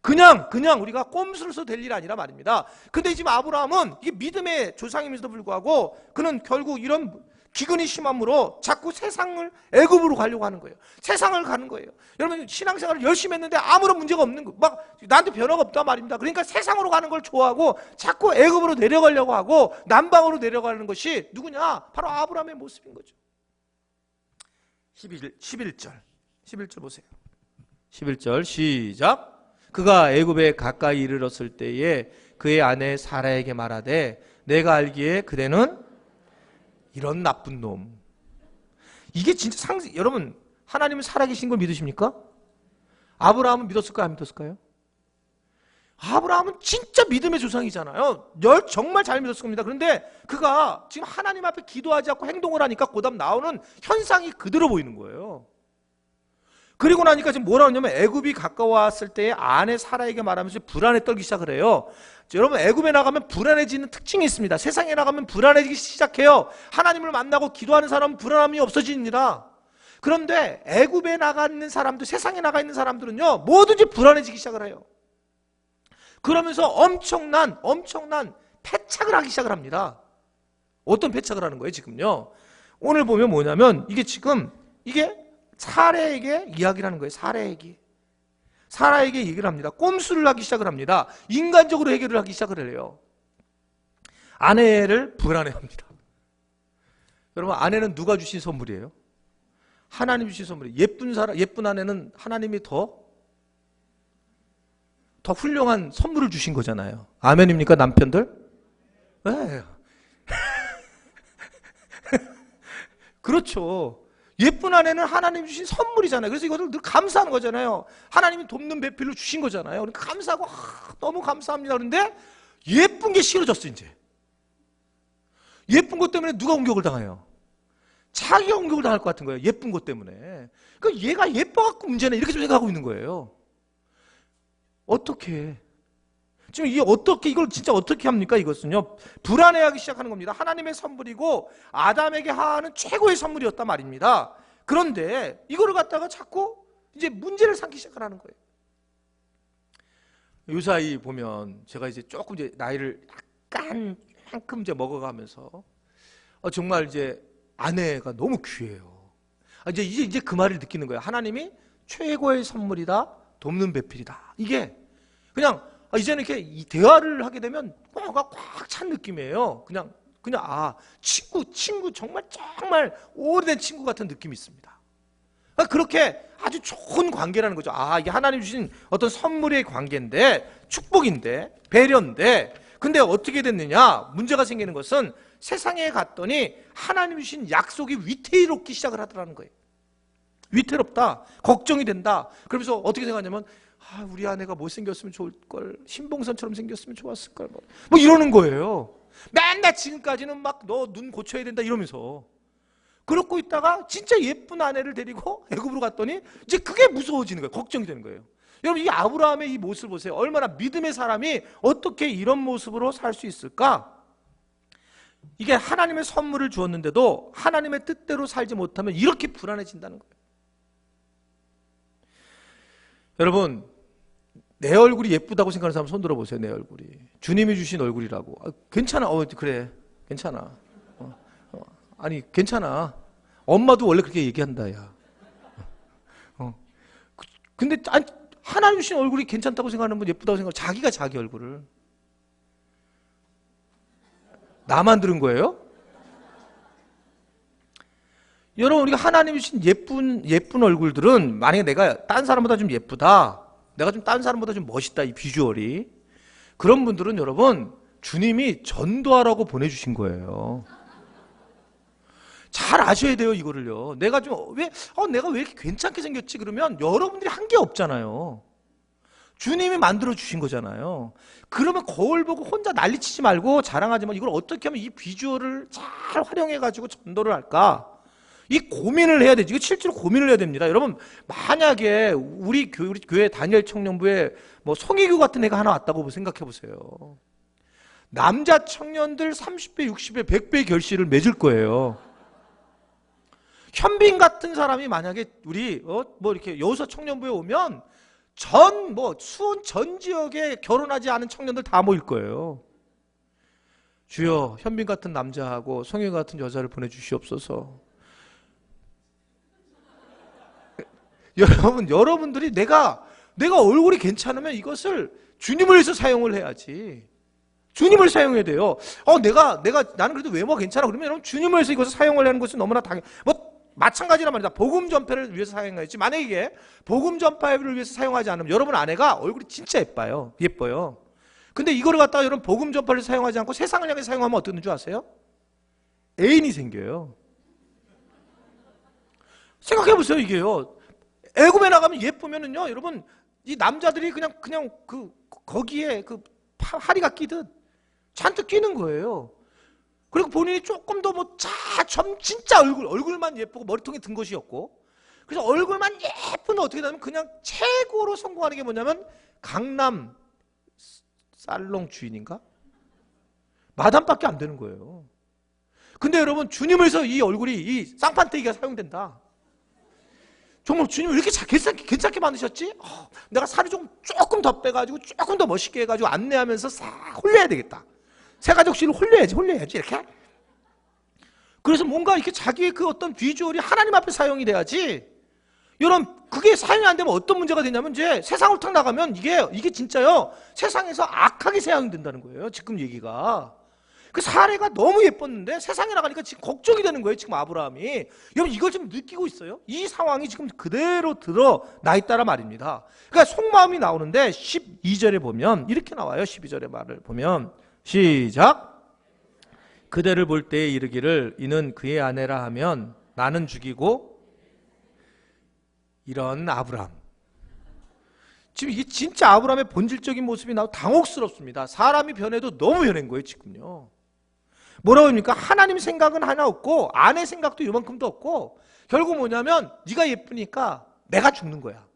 그냥 우리가 꼼수를 써도 될 일이 아니라 말입니다. 근데 지금 아브라함은 이게 믿음의 조상임에도 불구하고 그는 결국 이런 기근이 심함으로 자꾸 세상을 애굽으로 가려고 하는 거예요. 세상을 가는 거예요. 여러분 신앙생활을 열심히 했는데 아무런 문제가 없는 거, 막 나한테 변화가 없단 말입니다. 그러니까 세상으로 가는 걸 좋아하고 자꾸 애굽으로 내려가려고 하고 남방으로 내려가는 것이 누구냐? 바로 아브라함의 모습인 거죠. 11절 보세요. 11절 시작. 그가 애굽에 가까이 이르렀을 때에 그의 아내 사라에게 말하되 내가 알기에 그대는 이런 나쁜 놈. 이게 진짜 여러분 하나님은 살아계신 걸 믿으십니까? 아브라함은 믿었을까요? 안 믿었을까요? 아브라함은 진짜 믿음의 조상이잖아요. 정말 잘 믿었을 겁니다. 그런데 그가 지금 하나님 앞에 기도하지 않고 행동을 하니까 그다음 나오는 현상이 그대로 보이는 거예요. 그리고 나니까 지금 뭐라 하냐면 애굽이 가까웠을 때에 아내 사라에게 말하면서 불안에 떨기 시작을 해요. 여러분 애굽에 나가면 불안해지는 특징이 있습니다. 세상에 나가면 불안해지기 시작해요. 하나님을 만나고 기도하는 사람은 불안함이 없어집니다. 그런데 애굽에 나가 있는 사람들, 세상에 나가 있는 사람들은요 뭐든지 불안해지기 시작을 해요. 그러면서 엄청난 패착을 하기 시작을 합니다. 어떤 패착을 하는 거예요 지금요? 오늘 보면 뭐냐면 이게 사라에게 이야기를 하는 거예요. 사라에게 얘기를 합니다. 꼼수를 하기 시작을 합니다. 인간적으로 해결을 하기 시작을 해요. 아내를 불안해합니다. 여러분 아내는 누가 주신 선물이에요? 하나님 주신 선물이에요. 예쁜 아내는 하나님이 더 훌륭한 선물을 주신 거잖아요. 아멘입니까 남편들? 네. 그렇죠. 예쁜 아내는 하나님 주신 선물이잖아요. 그래서 이것을 늘 감사하는 거잖아요. 하나님이 돕는 배필로 주신 거잖아요. 그러니까 감사하고 너무 감사합니다. 그런데 예쁜 게 싫어졌어 이제. 예쁜 것 때문에 누가 공격을 당해요? 자기가 공격을 당할 것 같은 거예요. 예쁜 것 때문에. 그러니까 얘가 예뻐갖고 문제네 이렇게 생각하고 있는 거예요. 어떻게? 지금 이걸 진짜 어떻게 합니까? 이것은요 불안해하기 시작하는 겁니다. 하나님의 선물이고 아담에게 하는 최고의 선물이었단 말입니다. 그런데 이거를 갖다가 자꾸 이제 문제를 삼기 시작하는 거예요. 요사이 보면 제가 이제 조금 이제 나이를 약간 한큼 이제 먹어가면서 정말 이제 아내가 너무 귀해요. 이제 그 말을 느끼는 거예요. 하나님이 최고의 선물이다, 돕는 배필이다. 이게 그냥 이제는 이렇게 이 대화를 하게 되면 뭐가 꽉 찬 느낌이에요. 그냥 친구 정말 오래된 친구 같은 느낌이 있습니다. 그렇게 아주 좋은 관계라는 거죠. 이게 하나님 주신 어떤 선물의 관계인데 축복인데 배려인데 근데 어떻게 됐느냐? 문제가 생기는 것은 세상에 갔더니 하나님 주신 약속이 위태롭기 시작을 하더라는 거예요. 위태롭다, 걱정이 된다. 그러면서 어떻게 생각하냐면 우리 아내가 못생겼으면 좋을걸, 신봉선처럼 생겼으면 좋았을걸 뭐 이러는 거예요. 맨날 지금까지는 막 너 눈 고쳐야 된다 이러면서 그러고 있다가 진짜 예쁜 아내를 데리고 애굽으로 갔더니 이제 그게 무서워지는 거예요. 걱정이 되는 거예요. 여러분 이 아브라함의 이 모습을 보세요. 얼마나 믿음의 사람이 어떻게 이런 모습으로 살 수 있을까? 이게 하나님의 선물을 주었는데도 하나님의 뜻대로 살지 못하면 이렇게 불안해진다는 거예요. 여러분 내 얼굴이 예쁘다고 생각하는 사람 손 들어보세요. 내 얼굴이 주님이 주신 얼굴이라고. 괜찮아. 그래 괜찮아. 아니 괜찮아. 엄마도 원래 그렇게 얘기한다 야. 근데 하나님 주신 얼굴이 괜찮다고 생각하는 분, 예쁘다고 생각하고 자기가 자기 얼굴을 나만 들은 거예요? 여러분, 우리가 하나님이 주신 예쁜 얼굴들은 만약에 내가 딴 사람보다 좀 예쁘다, 내가 좀 딴 사람보다 좀 멋있다, 이 비주얼이, 그런 분들은 여러분 주님이 전도하라고 보내주신 거예요. 잘 아셔야 돼요, 이거를요. 내가 내가 왜 이렇게 괜찮게 생겼지? 그러면 여러분들이 한 게 없잖아요. 주님이 만들어 주신 거잖아요. 그러면 거울 보고 혼자 난리치지 말고 자랑하지 마. 이걸 어떻게 하면 이 비주얼을 잘 활용해 가지고 전도를 할까? 이 고민을 해야 되지. 이거 실제로 고민을 해야 됩니다. 여러분, 만약에 우리 교회 다니엘 청년부에 뭐 송혜교 같은 애가 하나 왔다고 생각해 보세요. 남자 청년들 30배, 60배, 100배의 결실을 맺을 거예요. 현빈 같은 사람이 만약에 우리 뭐 이렇게 여호사 청년부에 오면 수원 전 지역에 결혼하지 않은 청년들 다 모일 거예요. 주여, 현빈 같은 남자하고 송혜 같은 여자를 보내주시옵소서. 여러분들이 내가 얼굴이 괜찮으면 이것을 주님을 위해서 사용을 해야지. 주님을 사용해야 돼요. 나는 그래도 외모가 괜찮아. 그러면 여러분 주님을 위해서 이것을 사용을 하는 것은 너무나 마찬가지란 말이다. 복음 전파를 위해서 사용해야지. 만약에 이게 복음 전파를 위해서 사용하지 않으면 여러분 아내가 얼굴이 진짜 예뻐요. 근데 이거를 갖다가 여러분 복음 전파를 사용하지 않고 세상을 향해 사용하면 어떻게 되는 줄 아세요? 애인이 생겨요. 생각해보세요, 이게요. 애굽에 나가면 예쁘면은요, 여러분, 이 남자들이 그냥 거기에 하리가 끼듯 잔뜩 끼는 거예요. 그리고 본인이 조금 더 진짜 얼굴만 예쁘고 머리통에 든 것이었고, 그래서 얼굴만 예쁘면 어떻게 되냐면 그냥 최고로 성공하는 게 뭐냐면 강남 살롱 주인인가? 마담밖에 안 되는 거예요. 근데 여러분, 주님을 위해서 이 얼굴이 이 쌍판대기가 사용된다. 정말 주님 왜 이렇게 괜찮게 만드셨지? 내가 살이 조금 더 빼가지고 조금 더 멋있게 해가지고 안내하면서 싹 홀려야 되겠다. 새가족실을 홀려야지 이렇게. 그래서 뭔가 이렇게 자기의 그 어떤 비주얼이 하나님 앞에 사용이 돼야지. 여러분, 그게 사용이 안 되면 어떤 문제가 되냐면 이제 세상으로 탁 나가면 이게 진짜요, 세상에서 악하게 사용된다는 거예요. 지금 얘기가. 그 사례가 너무 예뻤는데 세상에 나가니까 지금 걱정이 되는 거예요, 지금 아브라함이. 여러분, 이걸 좀 느끼고 있어요? 이 상황이 지금 그대로 드러나 있다란 말입니다. 그러니까 속마음이 나오는데 12절에 보면 이렇게 나와요. 12절의 말을 보면 시작. 그대를 볼 때에 이르기를 이는 그의 아내라 하면 나는 죽이고. 이런 아브라함. 지금 이게 진짜 아브라함의 본질적인 모습이 나오고 당혹스럽습니다. 사람이 변해도 너무 변한 거예요, 지금요. 뭐라고 합니까? 하나님 생각은 하나 없고 아내 생각도 요만큼도 없고 결국 뭐냐면 네가 예쁘니까 내가 죽는 거야.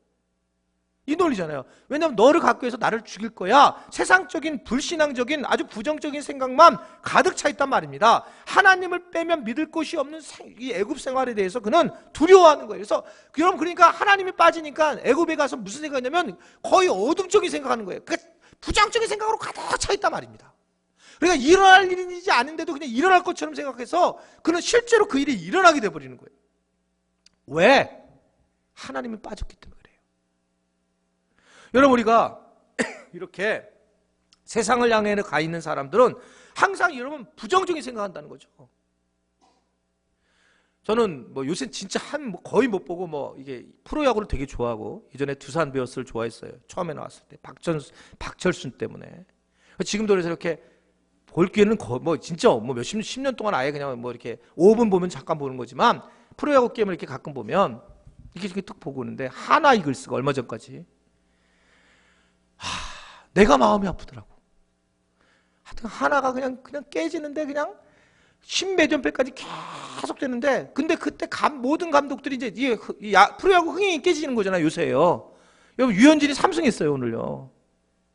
이 논리잖아요. 왜냐하면 너를 갖고 해서 나를 죽일 거야. 세상적인 불신앙적인 아주 부정적인 생각만 가득 차 있단 말입니다. 하나님을 빼면 믿을 곳이 없는 이 애굽 생활에 대해서 그는 두려워하는 거예요. 그래서 여러분, 그러니까 하나님이 빠지니까 애굽에 가서 무슨 생각이냐면 거의 어둠적인 생각하는 거예요. 그러니까 부정적인 생각으로 가득 차 있단 말입니다. 그러니까 일어날 일이지 않은데도 그냥 일어날 것처럼 생각해서 그는 실제로 그 일이 일어나게 돼버리는 거예요. 왜? 하나님이 빠졌기 때문에 그래요. 여러분, 우리가 이렇게 세상을 향해 가 있는 사람들은 항상 여러분 부정적인 생각한다는 거죠. 저는 요새 진짜 거의 못 보고 이게 프로야구를 되게 좋아하고 예전에 두산 베어스를 좋아했어요. 처음에 나왔을 때 박철순 때문에. 지금도 그래서 이렇게 볼 기회는 진짜 십 년 동안 아예 그냥 이렇게 5분 보면 잠깐 보는 거지만 프로야구 게임을 이렇게 가끔 보면 이렇게 툭 보고 오는데 하나 이글스가 얼마 전까지 내가 마음이 아프더라고. 하여튼 하나가 그냥 깨지는데 그냥 십몇 연패까지 계속 되는데 근데 그때 모든 감독들이 이제 프로야구 흥행이 깨지는 거잖아요, 요새요. 여러분, 유현진이 3승 했어요, 오늘요.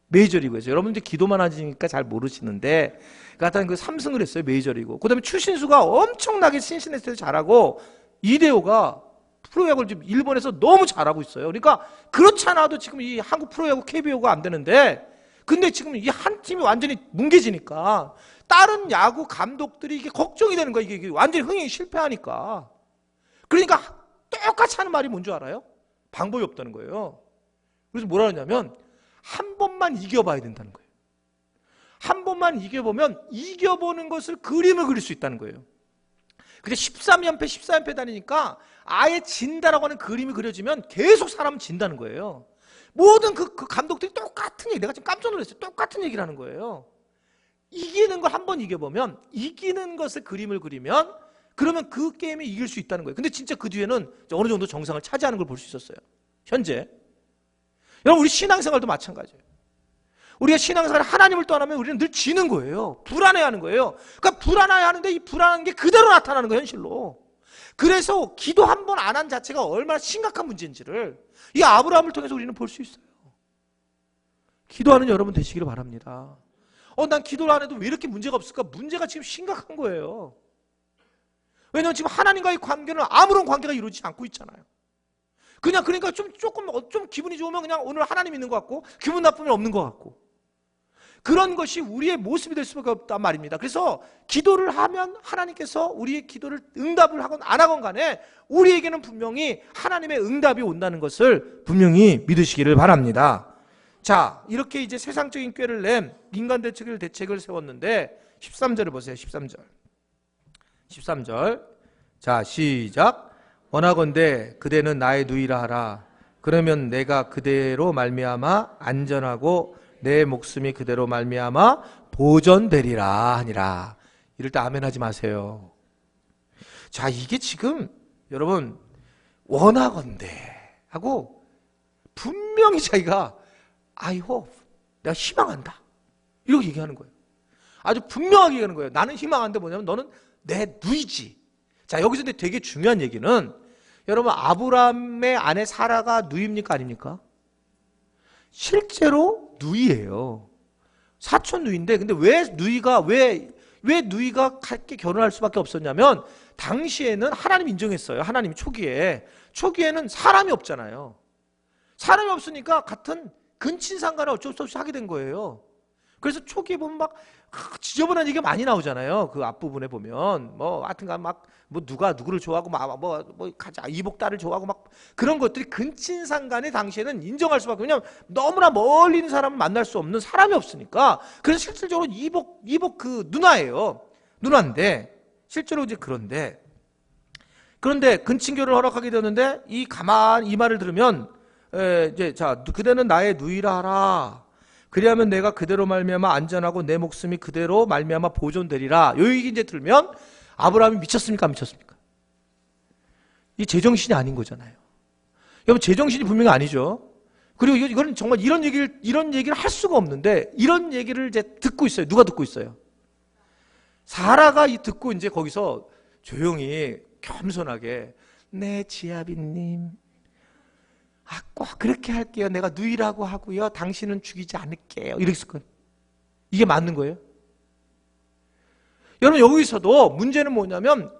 메이저리그에서. 여러분들 기도만 하시니까 잘 모르시는데 하여튼 그 3승을 했어요, 메이저리그. 그 다음에 추신수가 엄청나게 신시내티에서 잘하고 이대호가 프로야구를 지금 일본에서 너무 잘하고 있어요. 그러니까 그렇지 않아도 지금 이 한국 프로야구 KBO가 안 되는데 근데 지금 이 한 팀이 완전히 뭉개지니까 다른 야구 감독들이 이게 걱정이 되는 거야. 이게 완전히 흥행이 실패하니까. 그러니까 똑같이 하는 말이 뭔 줄 알아요? 방법이 없다는 거예요. 그래서 뭐라 하냐면 한 번만 이겨봐야 된다는 거예요. 한 번만 이겨보면 이겨보는 것을 그림을 그릴 수 있다는 거예요. 근데 13연패 14연패 다니니까 아예 진다라고 하는 그림이 그려지면 계속 사람은 진다는 거예요. 모든 그 감독들이 똑같은 얘기, 내가 지금 깜짝 놀랐어요. 똑같은 얘기를 하는 거예요. 이기는 걸 한번 이겨보면, 이기는 것을 그림을 그리면 그러면 그 게임이 이길 수 있다는 거예요. 근데 진짜 그 뒤에는 어느 정도 정상을 차지하는 걸 볼 수 있었어요. 현재. 여러분, 우리 신앙생활도 마찬가지예요. 우리가 신앙생활 하나님을 떠나면 우리는 늘 지는 거예요. 불안해하는 거예요. 그러니까 불안해하는데 이 불안한 게 그대로 나타나는 거예요, 현실로. 그래서 기도 한 번 안 한 자체가 얼마나 심각한 문제인지를 이 아브라함을 통해서 우리는 볼 수 있어요. 기도하는 여러분 되시기를 바랍니다. 난 기도를 안 해도 왜 이렇게 문제가 없을까? 문제가 지금 심각한 거예요. 왜냐하면 지금 하나님과의 관계는 아무런 관계가 이루어지지 않고 있잖아요. 그러니까 좀 기분이 좋으면 그냥 오늘 하나님 있는 것 같고, 기분 나쁘면 없는 것 같고, 그런 것이 우리의 모습이 될 수밖에 없단 말입니다. 그래서 기도를 하면 하나님께서 우리의 기도를 응답을 하건 안 하건 간에 우리에게는 분명히 하나님의 응답이 온다는 것을 분명히 믿으시기를 바랍니다. 자, 이렇게 이제 세상적인 꾀를 낸 인간 대책을 세웠는데 13절을 보세요. 13절. 자, 시작. 원하건대 그대는 나의 누이라 하라. 그러면 내가 그대로 말미암아 안전하고 내 목숨이 그대로 말미암아 보존되리라 하니라. 이럴 때 아멘 하지 마세요. 자, 이게 지금 여러분 원하건대 하고 분명히 자기가 I hope, 내가 희망한다, 이렇게 얘기하는 거예요. 아주 분명하게 얘기하는 거예요. 나는 희망한데 뭐냐면 너는 내 누이지. 자, 여기서 근데 되게 중요한 얘기는, 여러분 아브라함의 아내 사라가 누이입니까 아닙니까? 실제로 누이예요. 사촌 누이인데, 근데 왜 누이가 함께 결혼할 수밖에 없었냐면, 당시에는 하나님 인정했어요. 하나님이 초기에는 사람이 없잖아요. 사람이 없으니까 같은 근친상간을 어쩔 수 없이 하게 된 거예요. 그래서 초기에 보면 막 지저분한 얘기가 많이 나오잖아요. 그 앞부분에 보면 하여튼간 누가 누구를 좋아하고 가자 이복달을 좋아하고 그런 것들이 근친상간에 당시에는 인정할 수밖에. 왜냐면 너무나 멀리 있는 사람을 만날 수 없는, 사람이 없으니까. 그래서 실질적으로 이복 그 누나인데 실제로 이제 그런데 근친교를 허락하게 되었는데, 이 말을 들으면 이제 자, 그대는 나의 누이라 하라. 그리하면 내가 그대로 말미암아 안전하고 내 목숨이 그대로 말미암아 보존되리라. 요 얘기 이제 들으면 아브라함이 미쳤습니까? 안 미쳤습니까? 이 제정신이 아닌 거잖아요. 여러분, 제정신이 분명히 아니죠. 그리고 이거는 정말 이런 얘기를 할 수가 없는데, 이런 얘기를 이제 듣고 있어요. 누가 듣고 있어요? 사라가 듣고 이제 거기서 조용히 겸손하게, 네 지아비님, 꼭 그렇게 할게요. 내가 누이라고 하고요. 당신은 죽이지 않을게요. 이렇게 했거든요. 이게 맞는 거예요? 여러분, 여기서도 문제는 뭐냐면,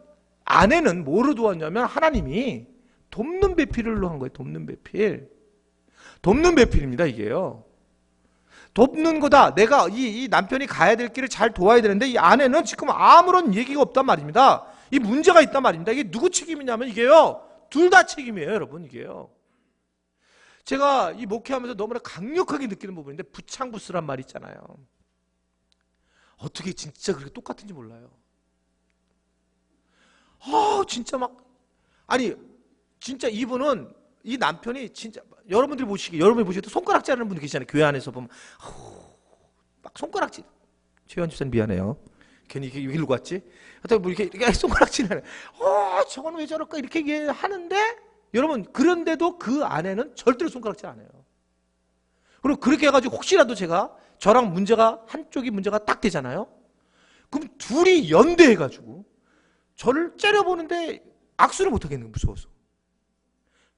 아내는 뭐로 도왔냐면 하나님이 돕는 배필로 한 거예요. 돕는 배필입니다, 이게요. 돕는 거다. 내가 이 남편이 가야 될 길을 잘 도와야 되는데, 이 아내는 지금 아무런 얘기가 없단 말입니다. 이 문제가 있단 말입니다. 이게 누구 책임이냐면, 이게요, 둘 다 책임이에요, 여러분. 이게요. 제가 이 목회하면서 너무나 강력하게 느끼는 부분인데, 부창부스란 말 있잖아요. 어떻게 진짜 그렇게 똑같은지 몰라요. 진짜 진짜 이분은, 이 남편이 진짜, 여러분이 보실 때 손가락질 하는 분들 계시잖아요. 교회 안에서 보면 막 손가락질. 최현 집사님 미안해요. 괜히 이렇게 일로 갔지? 하여튼 이렇게 손가락질 하네. 저건 왜 저럴까? 이렇게 하는데, 여러분, 그런데도 그 아내는 절대로 손가락질 안 해요. 그리고 그렇게 해가지고 혹시라도 저랑 한쪽이 문제가 딱 되잖아요? 그럼 둘이 연대해가지고 저를 째려보는데 악수를 못하겠는 거예요. 무서워서.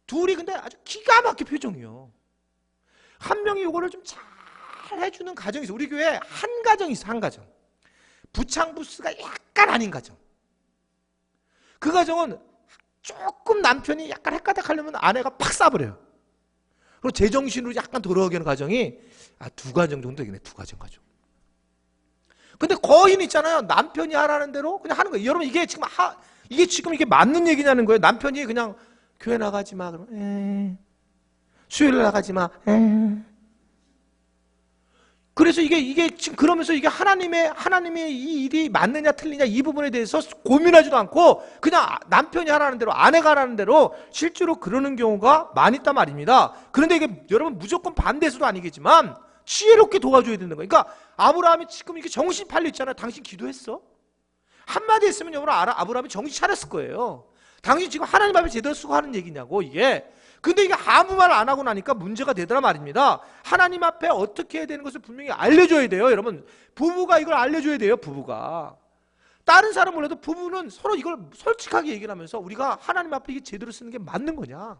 둘이 근데 아주 기가 막힌 표정이요. 한 명이 이거를 좀 잘 해주는 가정이 있어. 우리 교회에 한 가정이 있어. 한 가정. 부창부스가 약간 아닌 가정. 그 가정은 조금 남편이 약간 헷가닥하려면 아내가 팍 쏴버려요. 그리고 제정신으로 약간 돌아오게 하는 가정이 두 가정 정도 되겠네. 두 가정. 근데 거인 있잖아요. 남편이 하라는 대로 그냥 하는 거예요. 여러분, 이게 지금 이게 맞는 얘기냐는 거예요. 남편이 그냥 교회 나가지 마. 그러면 수요일 나가지 마. 그래서 이게 지금 그러면서 이게 하나님의 이 일이 맞느냐 틀리냐 이 부분에 대해서 고민하지도 않고 그냥 남편이 하라는 대로 아내가 하라는 대로 실제로 그러는 경우가 많이 있단 말입니다. 그런데 이게 여러분 무조건 반대해서도 아니겠지만 지혜롭게 도와줘야 되는 거예요. 그러니까 아브라함이 지금 이게 정신 팔려 있잖아요. 당신 기도했어? 한마디 했으면 여러분 아브라함이 정신 차렸을 거예요. 당신 지금 하나님 앞에 제대로 쓰고 하는 얘기냐고 이게. 근데 이게 아무 말 안 하고 나니까 문제가 되더라 말입니다. 하나님 앞에 어떻게 해야 되는 것을 분명히 알려줘야 돼요. 여러분 부부가 이걸 알려줘야 돼요. 부부가. 다른 사람 몰라도 부부는 서로 이걸 솔직하게 얘기를 하면서 우리가 하나님 앞에 이게 제대로 쓰는 게 맞는 거냐,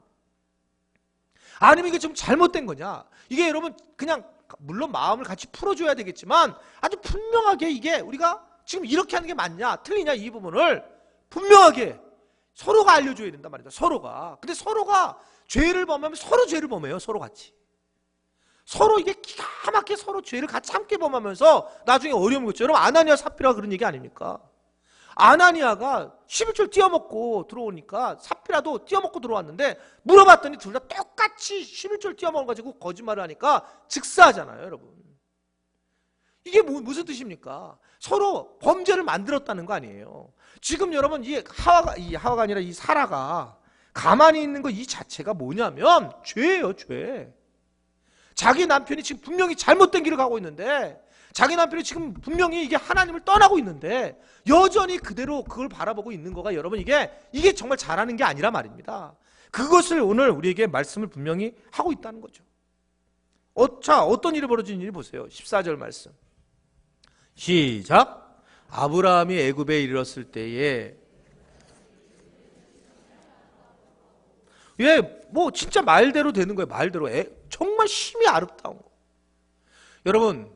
아니면 이게 좀 잘못된 거냐. 이게 여러분 그냥 물론 마음을 같이 풀어줘야 되겠지만 아주 분명하게 이게 우리가 지금 이렇게 하는 게 맞냐 틀리냐 이 부분을 분명하게 서로가 알려줘야 된단 말이다. 서로가. 근데 서로가 죄를 범하면 서로 죄를 범해요. 서로 같이. 서로 이게 기가 막히게 서로 죄를 같이 함께 범하면서 나중에 어려움을 겪죠. 여러분 아나니아 삽비라가 그런 얘기 아닙니까? 아나니아가 11절 띄어먹고 들어오니까 삽비라도 띄어먹고 들어왔는데 물어봤더니 둘 다 똑같이 11절 띄어먹어가지고 거짓말을 하니까 즉사하잖아요. 여러분 이게 무슨 뜻입니까? 서로 범죄를 만들었다는 거 아니에요. 지금 여러분 이 하와가 아니라 이 사라가 가만히 있는 거 이 자체가 뭐냐면 죄예요. 죄. 자기 남편이 지금 분명히 잘못된 길을 가고 있는데, 자기 남편이 지금 분명히 이게 하나님을 떠나고 있는데 여전히 그대로 그걸 바라보고 있는 거가 여러분 이게 정말 잘하는 게 아니라 말입니다. 그것을 오늘 우리에게 말씀을 분명히 하고 있다는 거죠. 자, 어떤 일이 벌어진 일이 보세요. 14절 말씀 시작. 아브라함이 애굽에 이르렀을 때에 뭐 진짜 말대로 되는 거예요. 말대로. 정말 힘이 아름다운 거. 여러분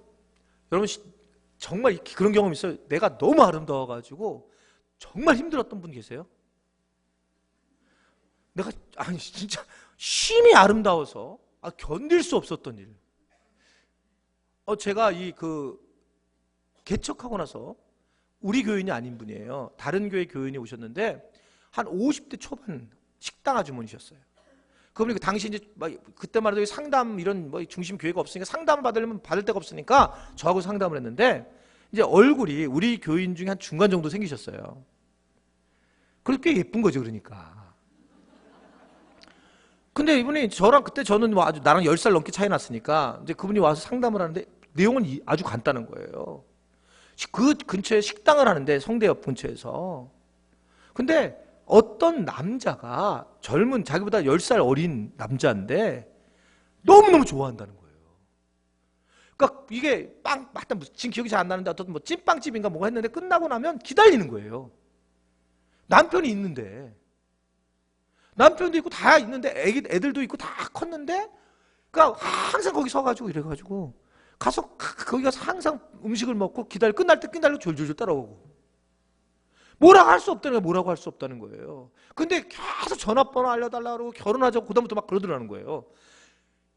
정말 그런 경험 있어요? 내가 너무 아름다워가지고 정말 힘들었던 분 계세요? 내가 진짜 힘이 아름다워서 견딜 수 없었던 일. 제가 개척하고 나서 우리 교인이 아닌 분이에요. 다른 교회 교인이 오셨는데 한 50대 초반 식당 아주머니셨어요. 그분이 당시 이제 그때만 해도 상담 이런 중심 교회가 없으니까 상담을 받으려면 받을 데가 없으니까 저하고 상담을 했는데 이제 얼굴이 우리 교인 중에 한 중간 정도 생기셨어요. 그렇게 꽤 예쁜 거죠, 그러니까. 근데 이분이 저는 아주 나랑 10살 넘게 차이 났으니까 이제 그분이 와서 상담을 하는데 내용은 아주 간단한 거예요. 그 근처에 식당을 하는데 성대 옆 근처에서. 근데 어떤 남자가 젊은 자기보다 10살 어린 남자인데 너무너무 좋아한다는 거예요. 그러니까 이게 지금 기억이 잘 안 나는데 어떤 찐빵집인가 뭐가 했는데 끝나고 나면 기다리는 거예요. 남편이 있는데. 남편도 있고 다 있는데 애들도 있고 다 컸는데 그러니까 항상 거기 서가지고 이래가지고 가서 거기 가서 항상 음식을 먹고 끝날 때 졸졸졸 따라오고. 뭐라고 할 수 없다는 거예요. 근데 계속 전화번호 알려달라고 그러고 결혼하자고 그다음부터 막 그러더라는 거예요.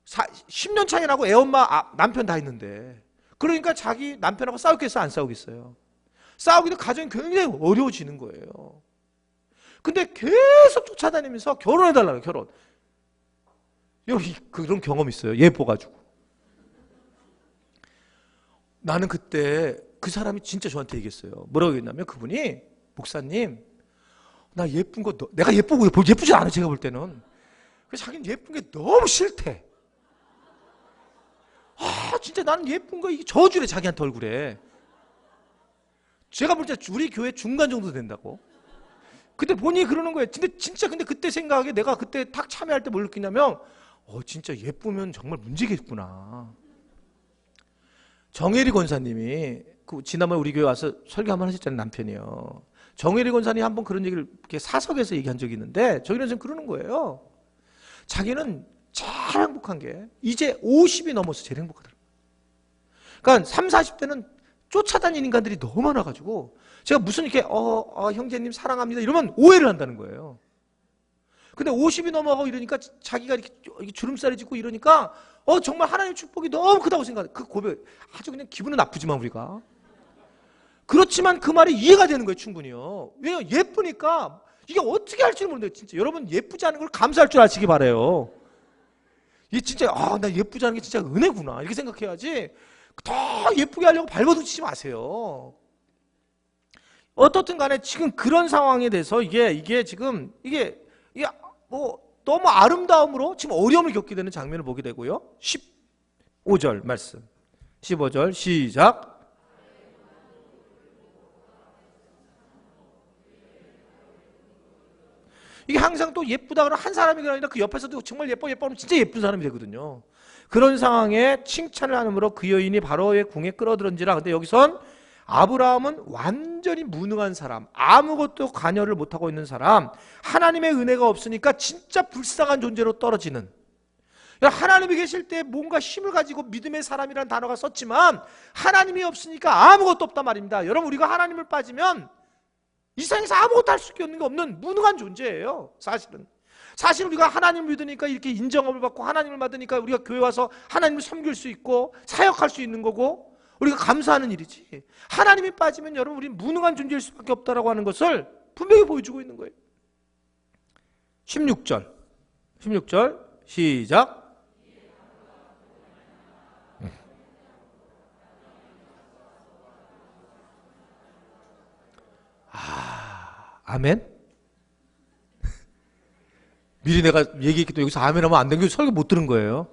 10년 차이 나고 애엄마 남편 다 있는데. 그러니까 자기 남편하고 싸우겠어 안 싸우겠어요? 싸우기도 가정이 굉장히 어려워지는 거예요. 근데 계속 쫓아다니면서 결혼해달라고 결혼. 여기 그런 경험 있어요. 예뻐가지고. 나는 그때 그 사람이 진짜 저한테 얘기했어요. 뭐라고 했냐면 그분이 목사님, 나 예쁜 거 내가 예쁘지 않아 제가 볼 때는. 그래서 자기는 예쁜 게 너무 싫대. 진짜 나는 예쁜 거 이게 저주래 자기한테 얼굴에. 제가 볼 때 우리 교회 중간 정도 된다고. 근데 본인이 그러는 거예요. 근데 진짜 그때 생각에 내가 그때 탁 참여할 때 뭘 느끼냐면 진짜 예쁘면 정말 문제겠구나. 정혜리 권사님이 지난번에 우리 교회 와서 설교 한번 하셨잖아요. 남편이요. 정혜리 권사님이 한번 그런 얘기를 이렇게 사석에서 얘기한 적이 있는데 정혜리 권사님 그러는 거예요. 자기는 제일 행복한 게 이제 50이 넘어서 제일 행복하더라고요. 그러니까 30, 40대는 쫓아다니는 인간들이 너무 많아가지고 제가 무슨 이렇게 형제님 사랑합니다 이러면 오해를 한다는 거예요. 근데 50이 넘어가고 이러니까 자기가 이렇게 주름살이 짚고 이러니까 정말 하나님의 축복이 너무 크다고 생각해. 그 고백 아주 그냥 기분은 나쁘지만 우리가 그렇지만 그 말이 이해가 되는 거예요. 충분히요. 왜냐면 예쁘니까 이게 어떻게 할지는 모르는데 진짜 여러분 예쁘지 않은 걸 감사할 줄 아시기 바라요. 이게 진짜 나 예쁘지 않은 게 진짜 은혜구나 이렇게 생각해야지. 더 예쁘게 하려고 발버둥치지 마세요. 어떻든 간에 지금 그런 상황에 대해서 이게 지금 이게 뭐 너무 아름다움으로 지금 어려움을 겪게 되는 장면을 보게 되고요. 15절 말씀. 15절 시작. 이게 항상 또 예쁘다 그러면 한 사람이 아니라 그 옆에서도 정말 예뻐 하면 진짜 예쁜 사람이 되거든요. 그런 상황에 칭찬을 하므로 그 여인이 바로의 궁에 끌어들은지라. 근데 여기선 아브라함은 완전히 무능한 사람, 아무것도 관여를 못하고 있는 사람, 하나님의 은혜가 없으니까 진짜 불쌍한 존재로 떨어지는, 하나님이 계실 때 뭔가 힘을 가지고 믿음의 사람이라는 단어가 썼지만 하나님이 없으니까 아무것도 없단 말입니다. 여러분, 우리가 하나님을 빠지면 이 세상에서 아무것도 할 수 없는 무능한 존재예요. 사실 우리가 하나님을 믿으니까 이렇게 인정함을 받고 하나님을 받으니까 우리가 교회 와서 하나님을 섬길 수 있고 사역할 수 있는 거고 우리가 감사하는 일이지, 하나님이 빠지면 여러분 우리는 무능한 존재일 수밖에 없다라고 하는 것을 분명히 보여주고 있는 거예요. 16절 시작. 아멘? 미리 내가 얘기했기 때문에 여기서 아멘 하면 안 되는 게 설교 못 들은 거예요.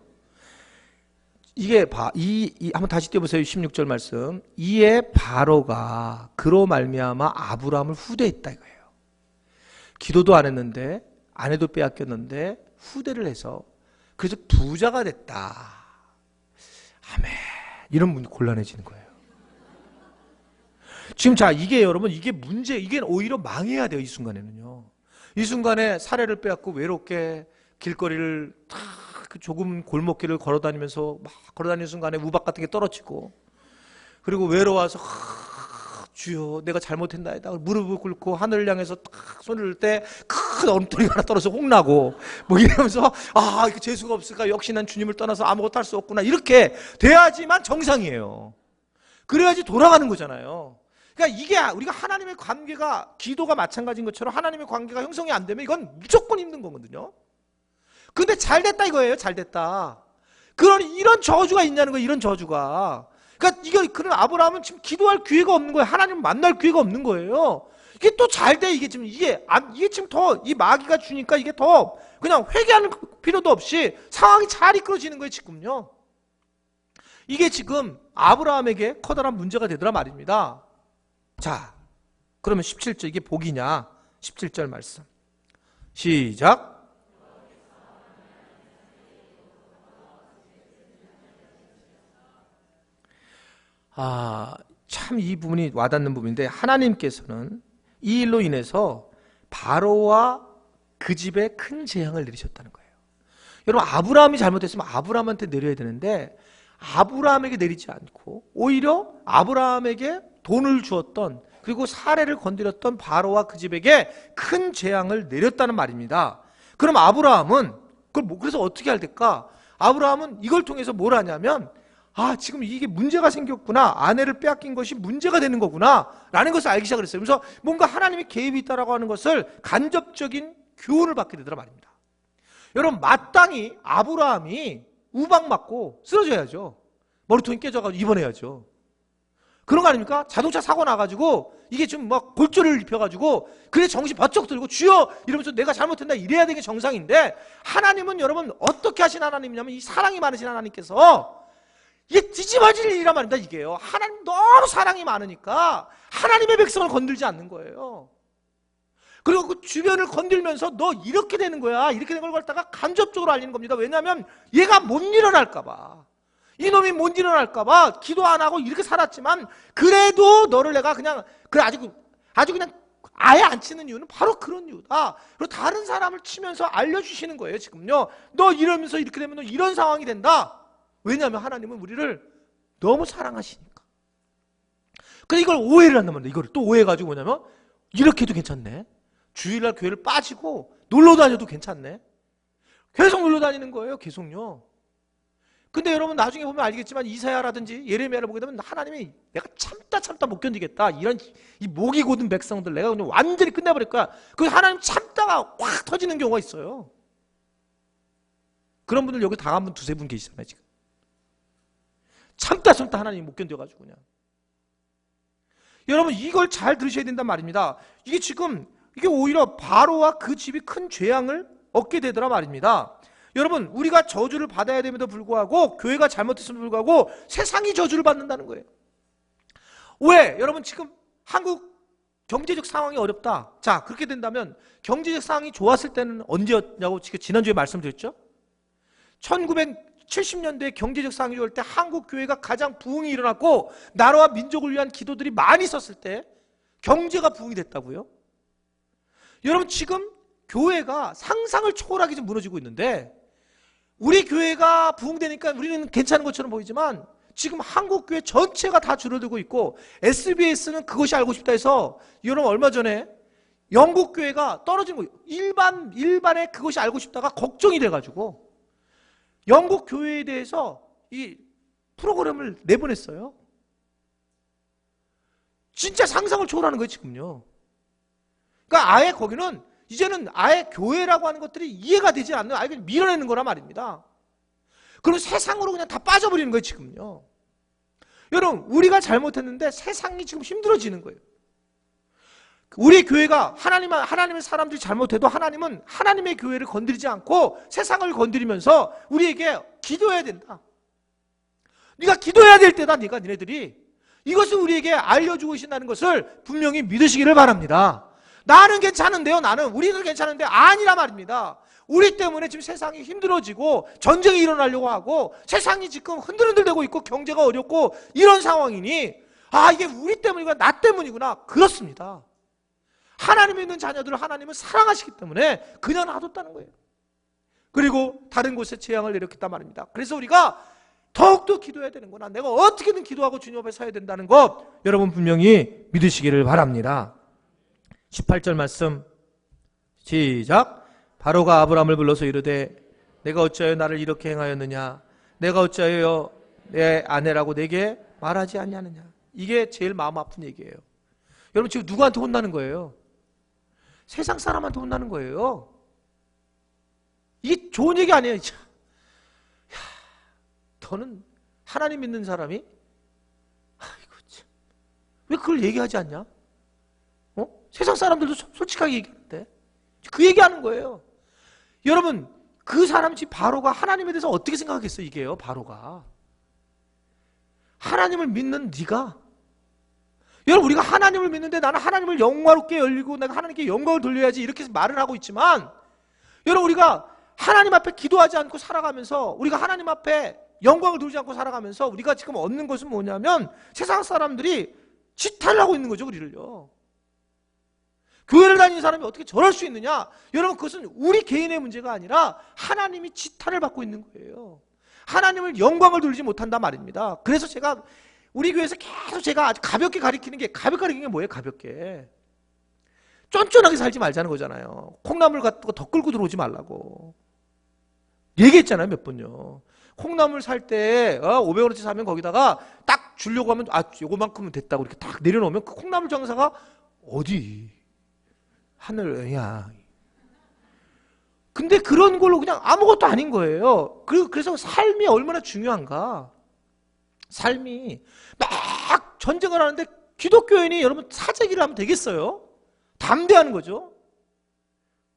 이게 한번 다시 띄워보세요. 16절 말씀. 이에 바로가 그로 말미암아 아브라함을 후대했다 이거예요. 기도도 안 했는데 아내도 빼앗겼는데 후대를 해서 그래서 부자가 됐다. 아멘. 이런 분이 곤란해지는 거예요. 지금 이게 여러분 이게 오히려 망해야 돼요. 이 순간에는요. 이 순간에 사례를 빼앗고 외롭게 길거리를 그 좁은 골목길을 걸어다니면서 막 걸어다니는 순간에 우박 같은 게 떨어지고, 그리고 외로워서 주여 내가 잘못했나이다 무릎을 꿇고 하늘을 향해서 딱 손을 들 때 큰 얼음덩이가 하나 떨어져서 홍나고 뭐 이러면서 이렇게 재수가 없을까, 역시 난 주님을 떠나서 아무것도 할 수 없구나, 이렇게 돼야지만 정상이에요. 그래야지 돌아가는 거잖아요. 그러니까 이게 우리가 하나님의 관계가, 기도가 마찬가지인 것처럼 하나님의 관계가 형성이 안 되면 이건 무조건 힘든 거거든요. 근데 잘 됐다 이거예요. 잘 됐다. 이런 저주가 있냐는 거예요. 이런 저주가. 그러니까 그런 아브라함은 지금 기도할 기회가 없는 거예요. 하나님을 만날 기회가 없는 거예요. 이게 또 잘 돼. 이게 지금 이게 지금 더 이 마귀가 주니까 이게 더 그냥 회개하는 필요도 없이 상황이 잘 이끌어지는 거예요. 지금요. 이게 지금 아브라함에게 커다란 문제가 되더라 말입니다. 자, 그러면 17절 이게 복이냐? 17절 말씀 시작. 참 이 부분이 와닿는 부분인데, 하나님께서는 이 일로 인해서 바로와 그 집에 큰 재앙을 내리셨다는 거예요. 여러분, 아브라함이 잘못했으면 아브라함한테 내려야 되는데 아브라함에게 내리지 않고 오히려 아브라함에게 돈을 주었던, 그리고 사례를 건드렸던 바로와 그 집에게 큰 재앙을 내렸다는 말입니다. 그럼 아브라함은 그래서 어떻게 할 될까? 아브라함은 이걸 통해서 뭘 하냐면, 지금 이게 문제가 생겼구나, 아내를 빼앗긴 것이 문제가 되는 거구나 라는 것을 알기 시작했어요. 그래서 뭔가 하나님의 개입이 있다라고 하는 것을 간접적인 교훈을 받게 되더라 말입니다. 여러분, 마땅히 아브라함이 우박 맞고 쓰러져야죠. 머리통이 깨져가지고 입원해야죠. 그런 거 아닙니까? 자동차 사고 나가지고 이게 좀 막 골절을 입혀가지고 그래 정신 바짝 들고 주여 이러면서 내가 잘못했나 이래야 되는 게 정상인데, 하나님은 여러분 어떻게 하신 하나님이냐면, 이 사랑이 많으신 하나님께서 이게 뒤집어질 일이란 말입니다. 이게요. 하나님 너무 사랑이 많으니까 하나님의 백성을 건들지 않는 거예요. 그리고 그 주변을 건들면서 너 이렇게 되는 거야, 이렇게 된 걸 갖다가 간접적으로 알리는 겁니다. 왜냐하면 얘가 못 일어날까봐, 이놈이 못 일어날까봐 기도 안 하고 이렇게 살았지만 그래도 너를 내가 그냥 아주 그냥 아예 안 치는 이유는 바로 그런 이유다. 그리고 다른 사람을 치면서 알려주시는 거예요. 지금요, 너 이러면서 이렇게 되면 너 이런 상황이 된다. 왜냐하면 하나님은 우리를 너무 사랑하시니까. 근데 이걸 오해를 한단 말이에요. 이걸 또 오해해가지고 뭐냐면, 이렇게 해도 괜찮네, 주일날 교회를 빠지고 놀러 다녀도 괜찮네, 계속 놀러 다니는 거예요. 계속요. 근데 여러분 나중에 보면 알겠지만 이사야라든지 예레미야를 보게 되면 하나님이 내가 참다 못 견디겠다, 이런 이 목이 고든 백성들 내가 그냥 완전히 끝내버릴 거야. 그래서 하나님 참다가 확 터지는 경우가 있어요. 그런 분들 여기 당한 분 두세 분 계시잖아요. 지금 참다 하나님이 못 견뎌가지고 그냥. 여러분 이걸 잘 들으셔야 된단 말입니다. 이게 지금 이게 오히려 바로와 그 집이 큰 재앙을 얻게 되더라 말입니다. 여러분 우리가 저주를 받아야 됨에도 불구하고 교회가 잘못했음에도 불구하고 세상이 저주를 받는다는 거예요. 왜? 여러분 지금 한국 경제적 상황이 어렵다. 자 그렇게 된다면 경제적 상황이 좋았을 때는 언제였냐고 지난주에 말씀드렸죠. 1970년대 경제적 상황이 좋을 때 한국 교회가 가장 부흥이 일어났고 나라와 민족을 위한 기도들이 많이 있었을 때 경제가 부흥이 됐다고요. 여러분 지금 교회가 상상을 초월하게 좀 무너지고 있는데 우리 교회가 부흥되니까 우리는 괜찮은 것처럼 보이지만 지금 한국 교회 전체가 다 줄어들고 있고 SBS는 그것이 알고 싶다 해서 여러분 얼마 전에 영국 교회가 떨어진 거예요. 일반의 그것이 알고 싶다가 걱정이 돼가지고 영국 교회에 대해서 이 프로그램을 내보냈어요. 진짜 상상을 초월하는 거예요 지금요. 그러니까 아예 거기는 이제는 아예 교회라고 하는 것들이 이해가 되지 않는 아예 그냥 밀어내는 거란 말입니다. 그럼 세상으로 그냥 다 빠져버리는 거예요 지금요. 여러분 우리가 잘못했는데 세상이 지금 힘들어지는 거예요. 우리 교회가 하나님의 사람들이 잘못해도 하나님은 하나님의 교회를 건드리지 않고 세상을 건드리면서 우리에게 기도해야 된다. 네가 기도해야 될 때다. 니네들이 이것을 우리에게 알려주고 계신다는 것을 분명히 믿으시기를 바랍니다. 나는 괜찮은데요. 우리는 괜찮은데 아니라 말입니다. 우리 때문에 지금 세상이 힘들어지고 전쟁이 일어나려고 하고 세상이 지금 흔들흔들되고 있고 경제가 어렵고 이런 상황이니 이게 우리 때문이구나 나 때문이구나 그렇습니다. 하나님이 있는 자녀들을 하나님은 사랑하시기 때문에 그냥 놔뒀다는 거예요. 그리고 다른 곳에 재앙을 내렸단 말입니다. 그래서 우리가 더욱더 기도해야 되는구나. 내가 어떻게든 기도하고 주님 앞에 서야 된다는 것 여러분 분명히 믿으시기를 바랍니다. 18절 말씀 시작. 바로가 아브람을 불러서 이르되 내가 어찌하여 나를 이렇게 행하였느냐 내가 어찌하여 내 아내라고 내게 말하지 않냐느냐. 이게 제일 마음 아픈 얘기예요. 여러분 지금 누구한테 혼나는 거예요? 세상 사람한테 혼나는 거예요. 이게 좋은 얘기 아니에요. 야, 너는 하나님 믿는 사람이 아이고 참, 왜 그걸 얘기하지 않냐? 세상 사람들도 솔직하게 얘기하는데 그 얘기하는 거예요. 여러분 그 사람 집 바로가 하나님에 대해서 어떻게 생각하겠어요? 이게요 바로가 하나님을 믿는 네가 여러분 우리가 하나님을 믿는데 나는 하나님을 영광롭게 열리고 내가 하나님께 영광을 돌려야지 이렇게 말을 하고 있지만 여러분 우리가 하나님 앞에 기도하지 않고 살아가면서 우리가 하나님 앞에 영광을 돌리지 않고 살아가면서 우리가 지금 얻는 것은 뭐냐면 세상 사람들이 지탄을 하고 있는 거죠 우리를요. 교회를 다니는 사람이 어떻게 저럴 수 있느냐? 여러분 그것은 우리 개인의 문제가 아니라 하나님이 지탄을 받고 있는 거예요. 하나님을 영광을 돌리지 못한단 말입니다. 그래서 제가 우리 교회에서 계속 제가 아주 가볍게 가리키는 게 뭐예요? 가볍게 쫀쫀하게 살지 말자는 거잖아요. 콩나물 같은 거 더 끌고 들어오지 말라고 얘기했잖아요 몇 번요. 콩나물 살 때 500원어치 사면 거기다가 딱 주려고 하면 요거만큼은 됐다고 이렇게 딱 내려놓으면 그 콩나물 장사가 어디 하늘이야. 근데 그런 걸로 그냥 아무것도 아닌 거예요. 그래서 삶이 얼마나 중요한가. 삶이 막 전쟁을 하는데 기독교인이 여러분 사재기를 하면 되겠어요? 담대하는 거죠.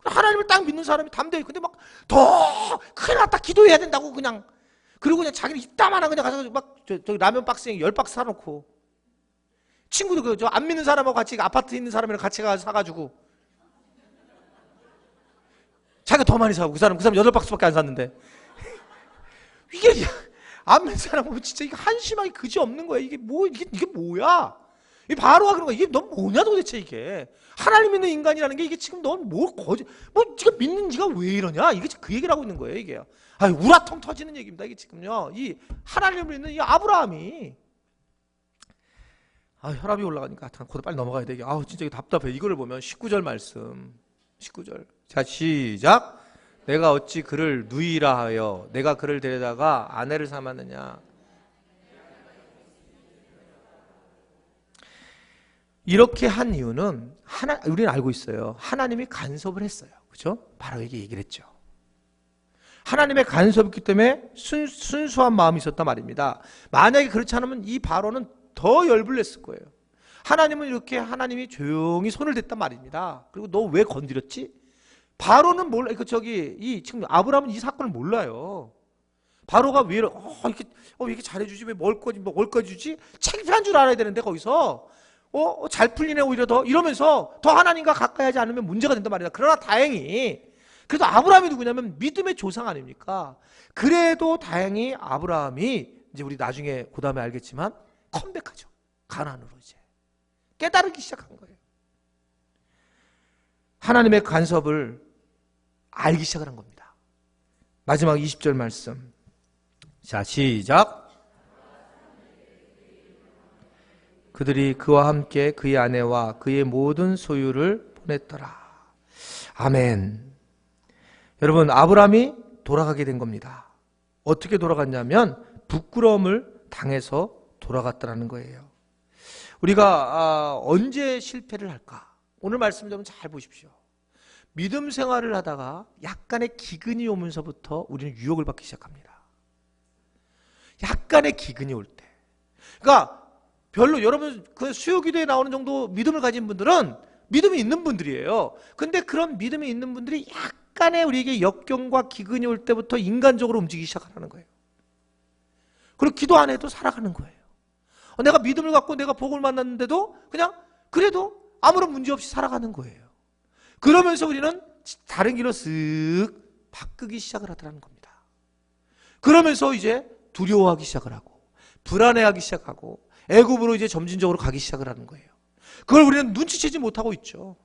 하나님을 딱 믿는 사람이 담대해. 근데 막 더 큰일 났다 기도해야 된다고 그냥 그리고 그냥 자기는 이따만한 그냥 가서 막 저 라면 박스에 10박스 사놓고 친구도 저 안 믿는 사람하고 같이 아파트에 있는 사람이랑 같이 가서 사가지고 자기가 더 많이 사고 그 사람 8박스밖에 안 샀는데 이게 안 믿는 사람 보면 진짜 이게 한심하게 그지 없는 거야. 이게 뭐야? 이 바로가 그런 거야. 이게 넌 뭐냐 도대체 이게. 하나님 믿는 인간이라는 게 이게 지금 넌 네가 믿는 네가 왜 이러냐? 이게 그 얘기를 하고 있는 거예요, 이게. 우라통 터지는 얘기입니다. 이게 지금요. 이 하나님을 믿는 이 아브라함이 혈압이 올라가니까 곧 빨리 넘어가야 돼. 진짜 답답해. 이거를 보면 19절 말씀. 19절. 자, 시작. 내가 어찌 그를 누이라 하여 내가 그를 데려다가 아내를 삼았느냐. 이렇게 한 이유는 우리는 알고 있어요. 하나님이 간섭을 했어요. 그죠? 바로에게 얘기를 했죠. 하나님의 간섭이기 때문에 순수한 마음이 있었단 말입니다. 만약에 그렇지 않으면 이 바로는 더 열불 냈을 거예요. 하나님은 이렇게 하나님이 조용히 손을 댔단 말입니다. 그리고 너 왜 건드렸지? 바로는 몰라. 지금 아브라함은 이 사건을 몰라요. 바로가 왜 이렇게 잘해주지? 왜 뭘까지 주지? 창피한 줄 알아야 되는데 거기서 잘 풀리네 오히려 더 이러면서 더 하나님과 가까이 하지 않으면 문제가 된단 말이다. 그러나 다행히 그래도 아브라함이 누구냐면 믿음의 조상 아닙니까? 그래도 다행히 아브라함이 이제 우리 나중에 그 다음에 알겠지만 컴백하죠. 가나안으로 이제 깨달기 시작한 거예요. 하나님의 간섭을 알기 시작한 겁니다. 마지막 20절 말씀. 자, 시작. 그들이 그와 함께 그의 아내와 그의 모든 소유를 보냈더라. 아멘. 여러분, 아브라함이 돌아가게 된 겁니다. 어떻게 돌아갔냐면 부끄러움을 당해서 돌아갔다는 거예요. 우리가 언제 실패를 할까? 오늘 말씀 좀 잘 보십시오. 믿음 생활을 하다가 약간의 기근이 오면서부터 우리는 유혹을 받기 시작합니다. 약간의 기근이 올 때. 그러니까 별로 여러분 그 수요기도에 나오는 정도 믿음을 가진 분들은 믿음이 있는 분들이에요. 근데 그런 믿음이 있는 분들이 약간의 우리에게 역경과 기근이 올 때부터 인간적으로 움직이기 시작하는 거예요. 그리고 기도 안 해도 살아가는 거예요. 내가 믿음을 갖고 내가 복을 만났는데도 그냥 그래도 아무런 문제 없이 살아가는 거예요. 그러면서 우리는 다른 길로 쓱 바꾸기 시작을 하더라는 겁니다. 그러면서 이제 두려워하기 시작을 하고 불안해하기 시작하고 애굽으로 이제 점진적으로 가기 시작을 하는 거예요. 그걸 우리는 눈치채지 못하고 있죠.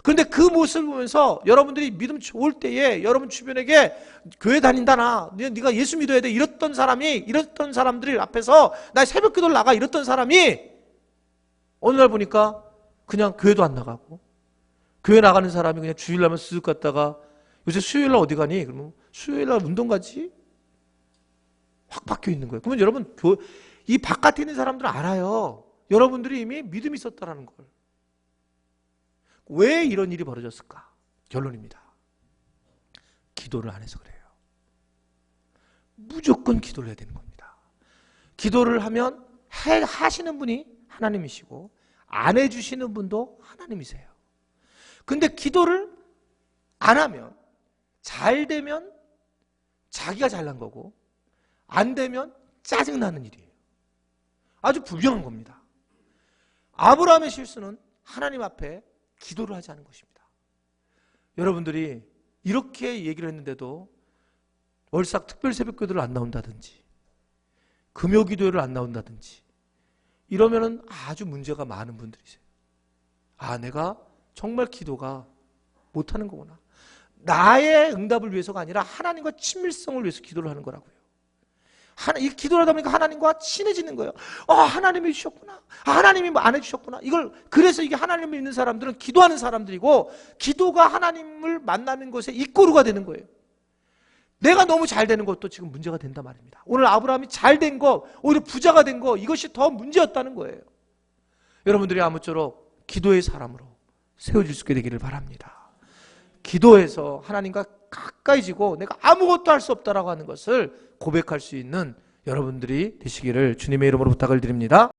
그런데 그 모습을 보면서 여러분들이 믿음 좋을 때에 여러분 주변에게 교회 다닌다 네가 예수 믿어야 돼 이랬던 사람들이 앞에서 나 새벽 기도를 나가 이랬던 사람이 어느 날 보니까 그냥 교회도 안 나가고 교회 나가는 사람이 그냥 주일날만 쓱 갔다가 요새 수요일날 어디 가니? 그러면 수요일날 운동 가지? 확 바뀌어 있는 거예요. 그러면 여러분 이 바깥에 있는 사람들은 알아요. 여러분들이 이미 믿음이 있었다는 걸. 왜 이런 일이 벌어졌을까? 결론입니다. 기도를 안 해서 그래요. 무조건 기도를 해야 되는 겁니다. 기도를 하면 하시는 분이 하나님이시고 안 해주시는 분도 하나님이세요. 근데 기도를 안 하면 잘 되면 자기가 잘난 거고 안 되면 짜증나는 일이에요. 아주 불경한 겁니다. 아브라함의 실수는 하나님 앞에 기도를 하지 않은 것입니다. 여러분들이 이렇게 얘기를 했는데도 월삭 특별 새벽 기도를 안 나온다든지 금요 기도를 안 나온다든지 이러면은 아주 문제가 많은 분들이세요. 내가 정말 기도가 못하는 거구나. 나의 응답을 위해서가 아니라 하나님과 친밀성을 위해서 기도를 하는 거라고요. 이 기도를 하다 보니까 하나님과 친해지는 거예요. 하나님이 주셨구나. 하나님이 안 해주셨구나. 그래서 이게 하나님을 믿는 사람들은 기도하는 사람들이고 기도가 하나님을 만나는 것에 입구루가 되는 거예요. 내가 너무 잘 되는 것도 지금 문제가 된단 말입니다. 오늘 아브라함이 잘 된 거, 오히려 부자가 된 거, 이것이 더 문제였다는 거예요. 여러분들이 아무쪼록 기도의 사람으로 세워질 수 있게 되기를 바랍니다. 기도해서 하나님과 가까이지고 내가 아무것도 할 수 없다라고 하는 것을 고백할 수 있는 여러분들이 되시기를 주님의 이름으로 부탁을 드립니다.